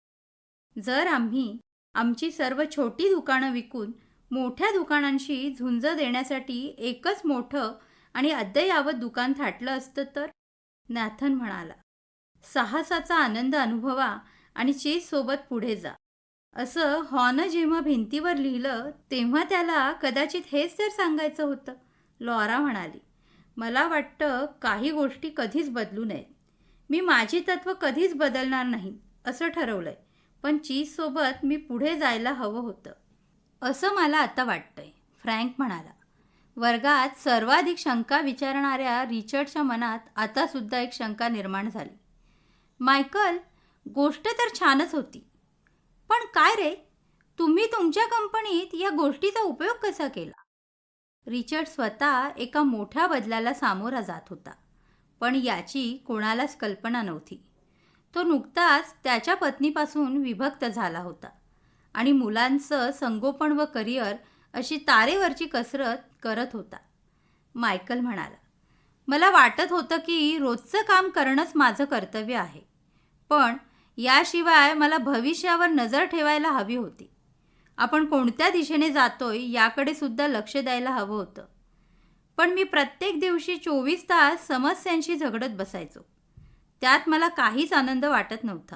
जर आम्ही आमची सर्व छोटी दुकानं विकून मोठ्या दुकानांशी झुंज देण्यासाठी एकच मोठं आणि अद्ययावत दुकान थाटलं असतं तर, नॅथन म्हणाला. साहसाचा आनंद अनुभवा आणि चीजसोबत पुढे जा. असं हॉनं जेव्हा भिंतीवर लिहिलं तेव्हा त्याला कदाचित हेच तर सांगायचं होतं, लॉरा म्हणाली. मला वाटतं काही गोष्टी कधीच बदलू नयेत. मी माझी तत्त्व कधीच बदलणार नाही असं ठरवलंय, पण चीजसोबत मी पुढे जायला हवं होतं असं मला आता वाटतंय, फ्रँक म्हणाला. वर्गात सर्वाधिक शंका विचारणाऱ्या रिचर्डच्या मनात आतासुद्धा एक शंका निर्माण झाली. मायकल, गोष्ट तर छानच होती, पण काय रे, तुम्ही तुमच्या कंपनीत या गोष्टीचा उपयोग कसा केला? रिचर्ड स्वतः एका मोठ्या बदलाला सामोरा जात होता, पण याची कोणालाच कल्पना नव्हती. तो नुकताच त्याच्या पत्नीपासून विभक्त झाला होता आणि मुलांचं संगोपन व करिअर अशी तारेवरची कसरत करत होता. मायकल म्हणाला, मला वाटत होतं की रोजचं काम करणंच माझं कर्तव्य आहे, पण याशिवाय मला भविष्यावर नजर ठेवायला हवी होती. आपण कोणत्या दिशेने जातोय याकडे सुद्धा लक्ष द्यायला हवं होतं. पण मी प्रत्येक दिवशी 24 तास समस्यांशी झगडत बसायचो. त्यात मला काहीच आनंद वाटत नव्हता.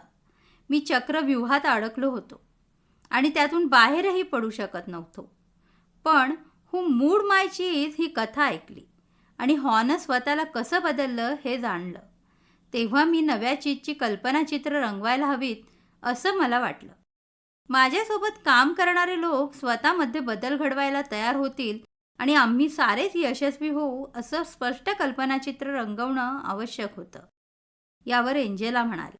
मी चक्रव्यूहात अडकलो होतो आणि त्यातून बाहेरही पडू शकत नव्हतो. पण हू मूड माय चीज ही कथा ऐकली आणि हॉनं स्वतःला कसं बदललं हे जाणलं. तेव्हा मी नव्या चीजची कल्पनाचित्र रंगवायला हवीत असं मला वाटलं. माझ्यासोबत काम करणारे लोक स्वतःमध्ये बदल घडवायला तयार होतील आणि आम्ही सारेच यशस्वी होऊ असं स्पष्ट कल्पनाचित्र रंगवणं आवश्यक होतं. यावर एंजेला म्हणाली,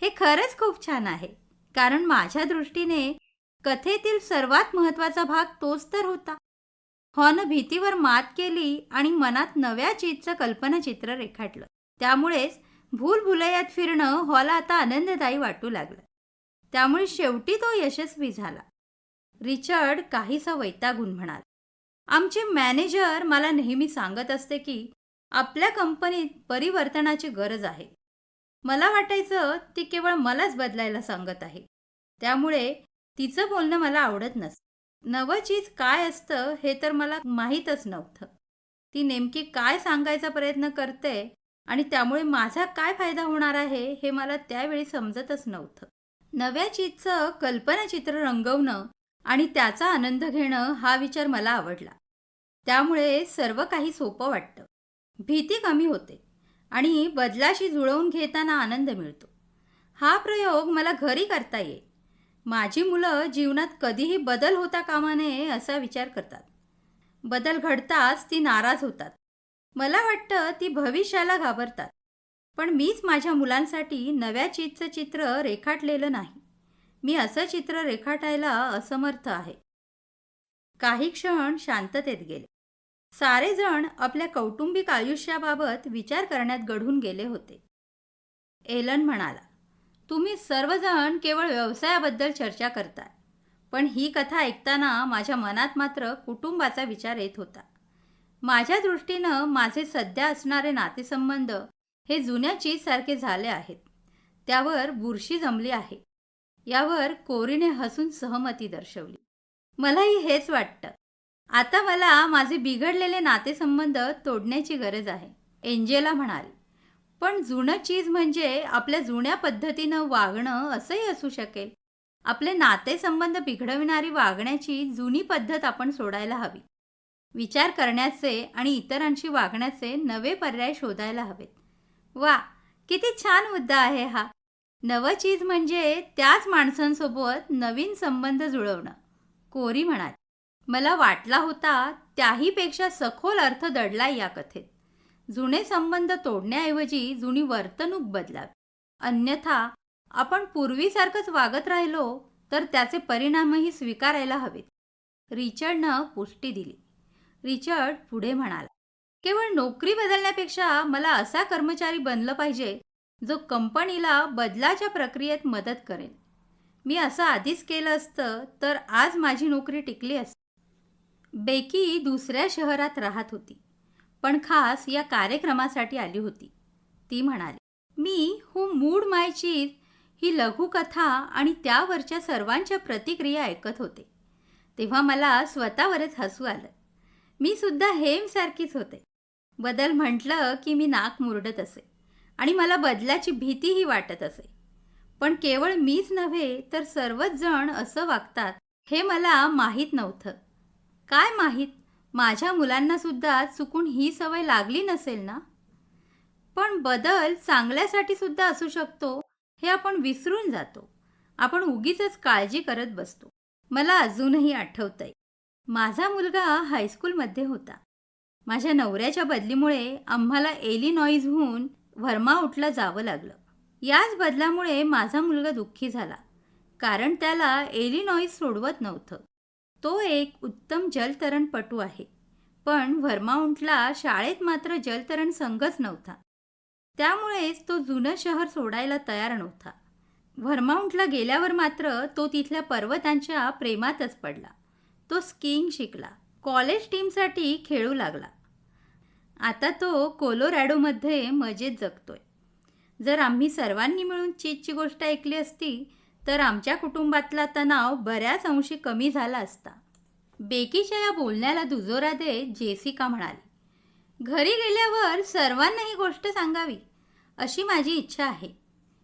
हे खरंच खूप छान आहे, कारण माझ्या दृष्टीने कथेतील सर्वात महत्त्वाचा भाग तोच तर होता. हॉनं भीतीवर मात केली आणि मनात नव्या चीजचं कल्पनाचित्र रेखाटलं. त्यामुळेच भूलभुलैयात फिरणं हॉला आता आनंददायी वाटू लागलं. त्यामुळे शेवटी तो यशस्वी झाला. रिचर्ड काहीसा वैतागून म्हणाला, आमचे मॅनेजर मला नेहमी सांगत असते की आपल्या कंपनीत परिवर्तनाची गरज आहे. मला वाटायचं ती केवळ मलाच बदलायला सांगत आहे. त्यामुळे तिचं बोलणं मला आवडत नसतं. नवं चीज काय असतं हे तर मला माहीतच नव्हतं. ती नेमकी काय सांगायचा प्रयत्न करते आणि त्यामुळे माझा काय फायदा होणार आहे हे मला त्यावेळी समजतच नव्हतं. नव्या चीजचं कल्पनाचित्र रंगवणं आणि त्याचा आनंद घेणं हा विचार मला आवडला. त्यामुळे सर्व काही सोपं वाटतं. भीती कमी होते आणि बदलाशी जुळवून घेताना आनंद मिळतो. हा प्रयोग मला घरी करता येईल. माझी मुलं जीवनात कधीही बदल होता कामा नये असा विचार करतात. बदल घडताच ती नाराज होतात. मला वाटतं ती भविष्याला घाबरतात. पण मीच माझ्या मुलांसाठी नव्या चीजचं चित्र रेखाटलेलं नाही. मी असं चित्र रेखाटायला असमर्थ आहे. काही क्षण शांततेत गेले. सारेजण आपल्या कौटुंबिक आयुष्याबाबत विचार करण्यात गढून गेले होते. एलन म्हणाला, तुम्ही सर्वजण केवळ व्यवसायाबद्दल चर्चा करताय, पण ही कथा ऐकताना माझ्या मनात मात्र कुटुंबाचा विचार येत होता. माझ्या दृष्टीनं माझे सध्या असणारे नातेसंबंध हे जुन्या चीजसारखे झाले आहेत. त्यावर बुरशी जमली आहे. यावर कोरीने हसून सहमती दर्शवली. मलाही हेच वाटतं. आता मला माझे बिघडलेले नातेसंबंध तोडण्याची गरज आहे, एंजेला म्हणाली. पण जुनं चीज म्हणजे आपल्या जुन्या पद्धतीनं वागणं असंही असू शकेल. आपले नातेसंबंध बिघडविणारी वागण्याची जुनी पद्धत आपण सोडायला हवी. विचार करण्याचे आणि इतरांशी वागण्याचे नवे पर्याय शोधायला हवेत. वा, किती छान मुद्दा आहे हा. नवं चीज म्हणजे त्याच माणसांसोबत नवीन संबंध जुळवणं, कोरी म्हणाली. मला वाटला होता त्याहीपेक्षा सखोल अर्थ दडलाय या कथेत. जुने संबंध तोडण्याऐवजी जुनी वर्तणूक बदलावी. अन्यथा आपण पूर्वीसारखंच वागत राहिलो तर त्याचे परिणामही स्वीकारायला हवेत. रिचर्डनं पुष्टी दिली. रिचर्ड पुढे म्हणाला, केवळ नोकरी बदलण्यापेक्षा मला असा कर्मचारी बनलं पाहिजे जो कंपनीला बदलाच्या प्रक्रियेत मदत करेल. मी असं आधीच केलं असतं तर आज माझी नोकरी टिकली असती. बेकी दुसऱ्या शहरात राहत होती, पण खास या कार्यक्रमासाठी आली होती. ती म्हणाली, मी हू मूड माय चीज ही लघुकथा आणि त्यावरच्या सर्वांच्या प्रतिक्रिया ऐकत होते तेव्हा मला स्वतःवरच हसू आलं. मी सुद्धा हेमसारखीच होते. बदल म्हटलं की मी नाक मुरडत असे आणि मला बदलाची भीतीही वाटत असे. पण केवळ मीच नव्हे तर सर्वच जण असं वागतात हे मला माहीत नव्हतं. काय माहीत, माझ्या मुलांना सुद्धा चुकून ही सवय लागली नसेल ना. पण बदल चांगल्यासाठी सुद्धा असू शकतो हे आपण विसरून जातो. आपण उगीचच काळजी करत बसतो. मला अजूनही आठवतंय, माझा मुलगा हायस्कूलमध्ये होता. माझ्या नवऱ्याच्या बदलीमुळे आम्हाला इलिनॉइसहून व्हर्माउंटला जावं लागलं. याच बदलामुळे माझा मुलगा दुःखी झाला, कारण त्याला इलिनॉइस सोडवत नव्हतं. तो एक उत्तम जलतरणपटू आहे, पण व्हर्माउंटला शाळेत मात्र जलतरण संघच नव्हता. त्यामुळेच तो जुनं शहर सोडायला तयार नव्हता. व्हर्माउंटला गेल्यावर मात्र तो तिथल्या पर्वतांच्या प्रेमातच पडला. तो स्कीइंग शिकला, कॉलेज टीमसाठी खेळू लागला. आता तो कोलोरॅडोमध्ये मजेत जगतोय. जर आम्ही सर्वांनी मिळून चीजची गोष्ट ऐकली असती तर आमच्या कुटुंबातला तणाव बऱ्याच अंशी कमी झाला असता. बेकीच्या या बोलण्याला दुजोरा देत जेसिका म्हणाली, घरी गेल्यावर सर्वांना ही गोष्ट सांगावी अशी माझी इच्छा आहे.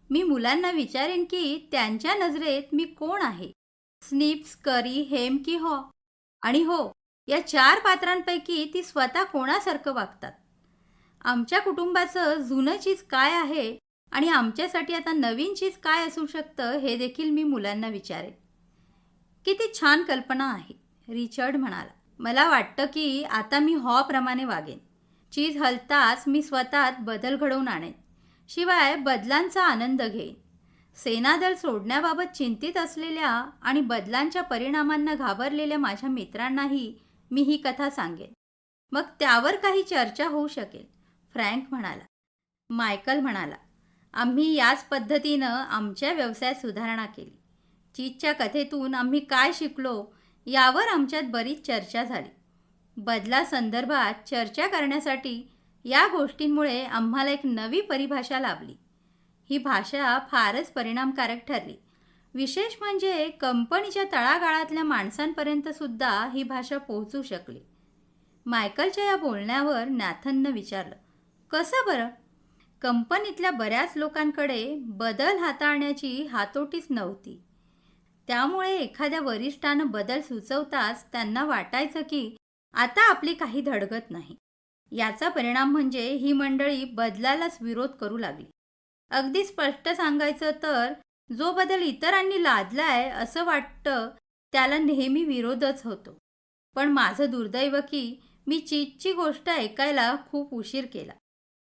मी मुलांना विचारेन की त्यांच्या नजरेत मी कोण आहे, स्निप, स्करी, हेम की हॉ. आणि हो, या 4 पात्रांपैकी ती स्वतः कोणासारखं वागतात. आमच्या कुटुंबाचं जुनं चीज काय आहे आणि आमच्यासाठी आता नवीन चीज काय असू शकतं हे देखील मी मुलांना विचारेन. किती छान कल्पना आहे, रिचर्ड म्हणाला. मला वाटतं की आता मी हॉप्रमाणे वागेन. चीज हलताच मी स्वतःत बदल घडवून आणेन. शिवाय बदलांचा आनंद घेईन. सेनादल सोडण्याबाबत चिंतित असलेल्या आणि बदलांच्या परिणामांना घाबरलेल्या माझ्या मित्रांनाही मी ही कथा सांगेन. मग त्यावर काही चर्चा होऊ शकेल, फ्रँक म्हणाला. मायकल म्हणाला, आम्ही याच पद्धतीनं आमच्या व्यवसायात सुधारणा केली. चीजच्या कथेतून आम्ही काय शिकलो यावर आमच्यात बरीच चर्चा झाली. बदलासंदर्भात चर्चा करण्यासाठी या गोष्टींमुळे आम्हाला एक नवी परिभाषा लाभली. ही भाषा फारच परिणामकारक ठरली. विशेष म्हणजे कंपनीच्या तळागाळातल्या माणसांपर्यंत सुद्धा ही भाषा पोहोचू शकली. मायकलच्या या बोलण्यावर नॅथननं विचारलं, कसं बरं? कंपनीतल्या बऱ्याच लोकांकडे बदल हाताळण्याची हातोटीच नव्हती. त्यामुळे एखाद्या वरिष्ठानं बदल सुचवताच त्यांना वाटायचं की आता आपली काही धडगत नाही. याचा परिणाम म्हणजे ही मंडळी बदलालाच विरोध करू लागली. अगदी स्पष्ट सांगायचं तर जो बदल इतरांनी लादलाय असं वाटतं त्याला नेहमी विरोधच होतो. पण माझं दुर्दैव की मी चीजची गोष्ट ऐकायला खूप उशीर केला.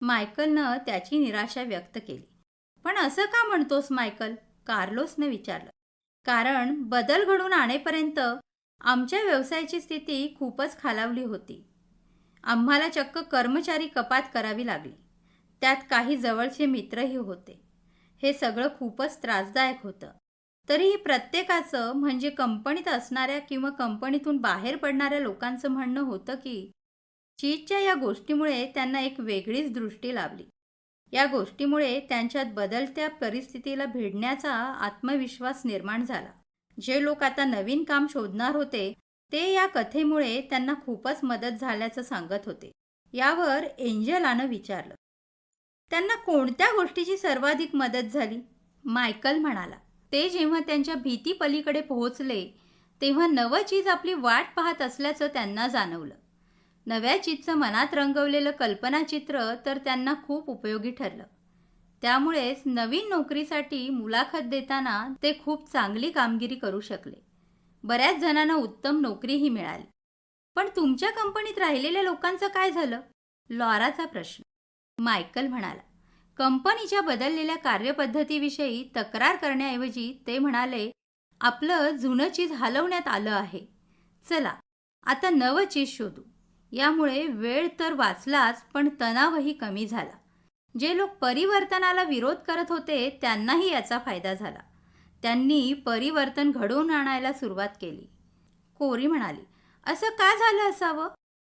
मायकलनं त्याची निराशा व्यक्त केली. पण असं का म्हणतोस मायकल? कार्लोसने विचारलं. कारण बदल घडून आणेपर्यंत आमच्या व्यवसायाची स्थिती खूपच खालावली होती. आम्हाला चक्क कर्मचारी कपात करावी लागली. त्यात काही जवळचे मित्रही होते. हे सगळं खूपच त्रासदायक होतं. तरीही प्रत्येकाचं म्हणजे कंपनीत असणाऱ्या किंवा कंपनीतून बाहेर पडणाऱ्या लोकांचं म्हणणं होतं की चीजच्या या गोष्टीमुळे त्यांना एक वेगळीच दृष्टी लाभली. या गोष्टीमुळे त्यांच्यात बदलत्या परिस्थितीला भिडण्याचा आत्मविश्वास निर्माण झाला. जे लोक आता नवीन काम शोधणार होते ते या कथेमुळे त्यांना खूपच मदत झाल्याचं सांगत होते. यावर एंजलानं विचारलं, त्यांना कोणत्या गोष्टीची सर्वाधिक मदत झाली? मायकल म्हणाला, ते जेव्हा त्यांच्या भीती पलीकडे पोहोचले तेव्हा नवं चीज आपली वाट पाहत असल्याचं त्यांना जाणवलं. नव्या चीजचं मनात रंगवलेलं कल्पनाचित्र तर त्यांना खूप उपयोगी ठरलं. त्यामुळेच नवीन नोकरीसाठी मुलाखत देताना ते खूप चांगली कामगिरी करू शकले. बऱ्याच जणांना उत्तम नोकरीही मिळाली. पण तुमच्या कंपनीत राहिलेल्या लोकांचं काय झालं? लॉराचा प्रश्न. मायकल म्हणाला, कंपनीच्या बदललेल्या कार्यपद्धतीविषयी तक्रार करण्याऐवजी ते म्हणाले, आपलं जुनं चीज हलवण्यात आलं आहे. चला आता नवं चीज शोधू. यामुळे वेळ तर वाचलाच पण तणावही कमी झाला. जे लोक परिवर्तनाला विरोध करत होते त्यांनाही याचा फायदा झाला. त्यांनी परिवर्तन घडवून आणायला सुरुवात केली. कोरी म्हणाली, असं का झालं असावं?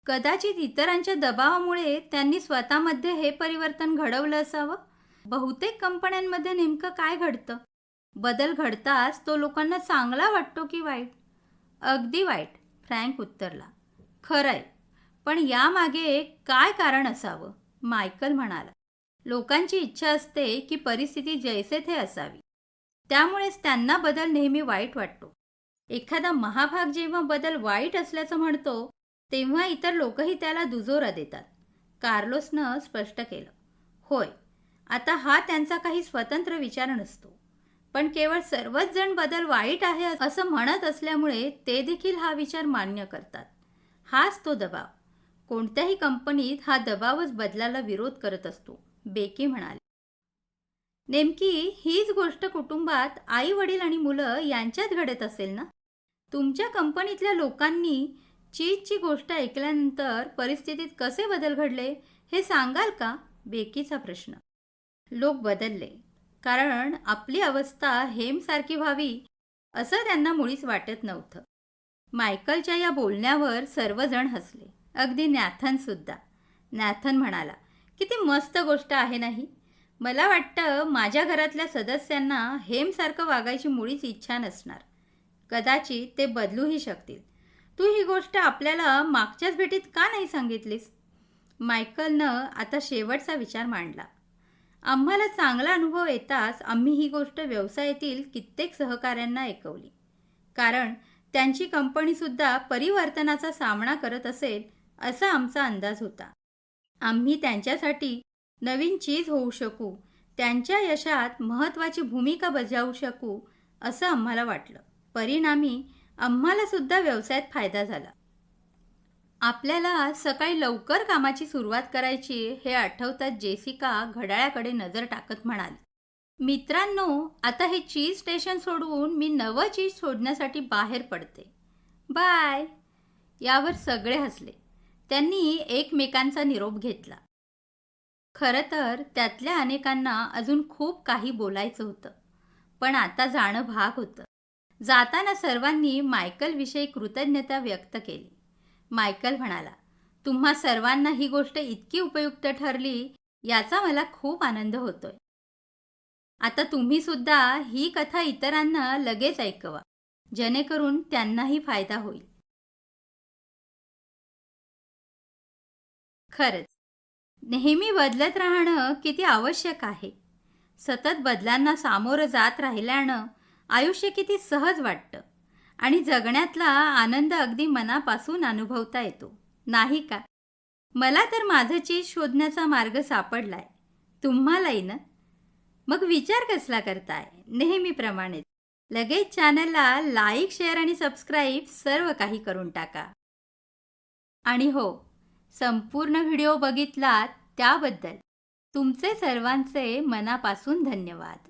कदाचित इतरांच्या दबावामुळे त्यांनी स्वतःमध्ये हे परिवर्तन घडवलं असावं. बहुतेक कंपन्यांमध्ये नेमकं काय घडतं? बदल घडताच तो लोकांना चांगला वाटतो की वाईट? अगदी वाईट, फ्रँक उत्तरला. खरंय, पण यामागे काय कारण असावं? मायकल म्हणाला. लोकांची इच्छा असते की परिस्थिती जैसे थे असावी. त्यामुळेच त्यांना बदल नेहमी वाईट वाटतो. एखादा महाभाग जेव्हा बदल वाईट असल्याचं म्हणतो, तेव्हा इतर लोकही त्याला दुजोरा देतात. कार्लोसनं स्पष्ट केलं. होय, आता हा त्यांचा काही स्वतंत्र विचार नसतो. पण केवळ सर्वच जण बदल वाईट आहे असं म्हणत असल्यामुळे ते देखील हा विचार मान्य करतात. हाच तो दबाव. कोणत्याही कंपनीत हा दबावच बदलाला विरोध करत असतो, बेकी म्हणाले. नेमकी हीच गोष्ट कुटुंबात आई वडील आणि मुलं यांच्यात घडत असेल ना? तुमच्या कंपनीतल्या लोकांनी चीजची गोष्ट ऐकल्यानंतर परिस्थितीत कसे बदल घडले हे सांगाल का? बेकीचा प्रश्न. लोक बदलले कारण आपली अवस्था हेमसारखी व्हावी असं त्यांना मुळीच वाटत नव्हतं. मायकलच्या या बोलण्यावर सर्वजण हसले, अगदी नॅथन सुद्धा. नॅथन म्हणाला, किती मस्त गोष्ट आहे नाही? मला वाटतं माझ्या घरातल्या सदस्यांना हेमसारखं वागायची मुळीच इच्छा नसणार. कदाचित ते बदलूही शकतील. तू ही गोष्ट आपल्याला मागच्याच भेटीत का नाही सांगितलीस? मायकलनं आता शेवटचा विचार मांडला. आम्हाला चांगला अनुभव येताच आम्ही ही गोष्ट व्यवसायातील कित्येक सहकाऱ्यांना ऐकवली. कारण त्यांची कंपनीसुद्धा परिवर्तनाचा सामना करत असेल असा आमचा अंदाज होता. आम्ही त्यांच्यासाठी नवीन चीज होऊ शकू, त्यांच्या यशात महत्त्वाची भूमिका बजावू शकू असं आम्हाला वाटलं. परिणामी आम्हाला सुद्धा व्यवसायात फायदा झाला. आपल्याला सकाळी लवकर कामाची सुरुवात करायची हे आठवताच जेसिका घड्याळाकडे नजर टाकत म्हणाली. मित्रांनो, आता हे चीज स्टेशन सोडवून मी नवं चीज शोधण्यासाठी बाहेर पडते. बाय. यावर सगळे हसले. त्यांनी एकमेकांचा निरोप घेतला. खरं तर त्यातल्या अनेकांना अजून खूप काही बोलायचं होतं, पण आता जाणं भाग होतं. जाताना सर्वांनी मायकलविषयी कृतज्ञता व्यक्त केली. मायकल म्हणाला, तुम्हा सर्वांना ही गोष्ट इतकी उपयुक्त ठरली याचा मला खूप आनंद होतोय. आता तुम्ही सुद्धा ही कथा इतरांना लगेच ऐकवा, जेणेकरून त्यांनाही फायदा होईल. खरंच, नेहमी बदलत राहणं किती आवश्यक आहे. सतत बदलांना सामोरं जात राहिल्यानं आयुष्य किती सहज वाटतं आणि जगण्यातला आनंद अगदी मनापासून अनुभवता येतो, नाही का? मला तर माझं चीज शोधण्याचा मार्ग सापडलाय. तुम्हालाही ना? मग विचार कसला करताय? नेहमीप्रमाणेच लगेच चॅनलला लाईक, शेअर आणि सबस्क्राईब सर्व काही करून टाका. आणि हो, संपूर्ण व्हिडिओ बघितलात त्याबद्दल तुमचे सर्वांचे मनापासून धन्यवाद.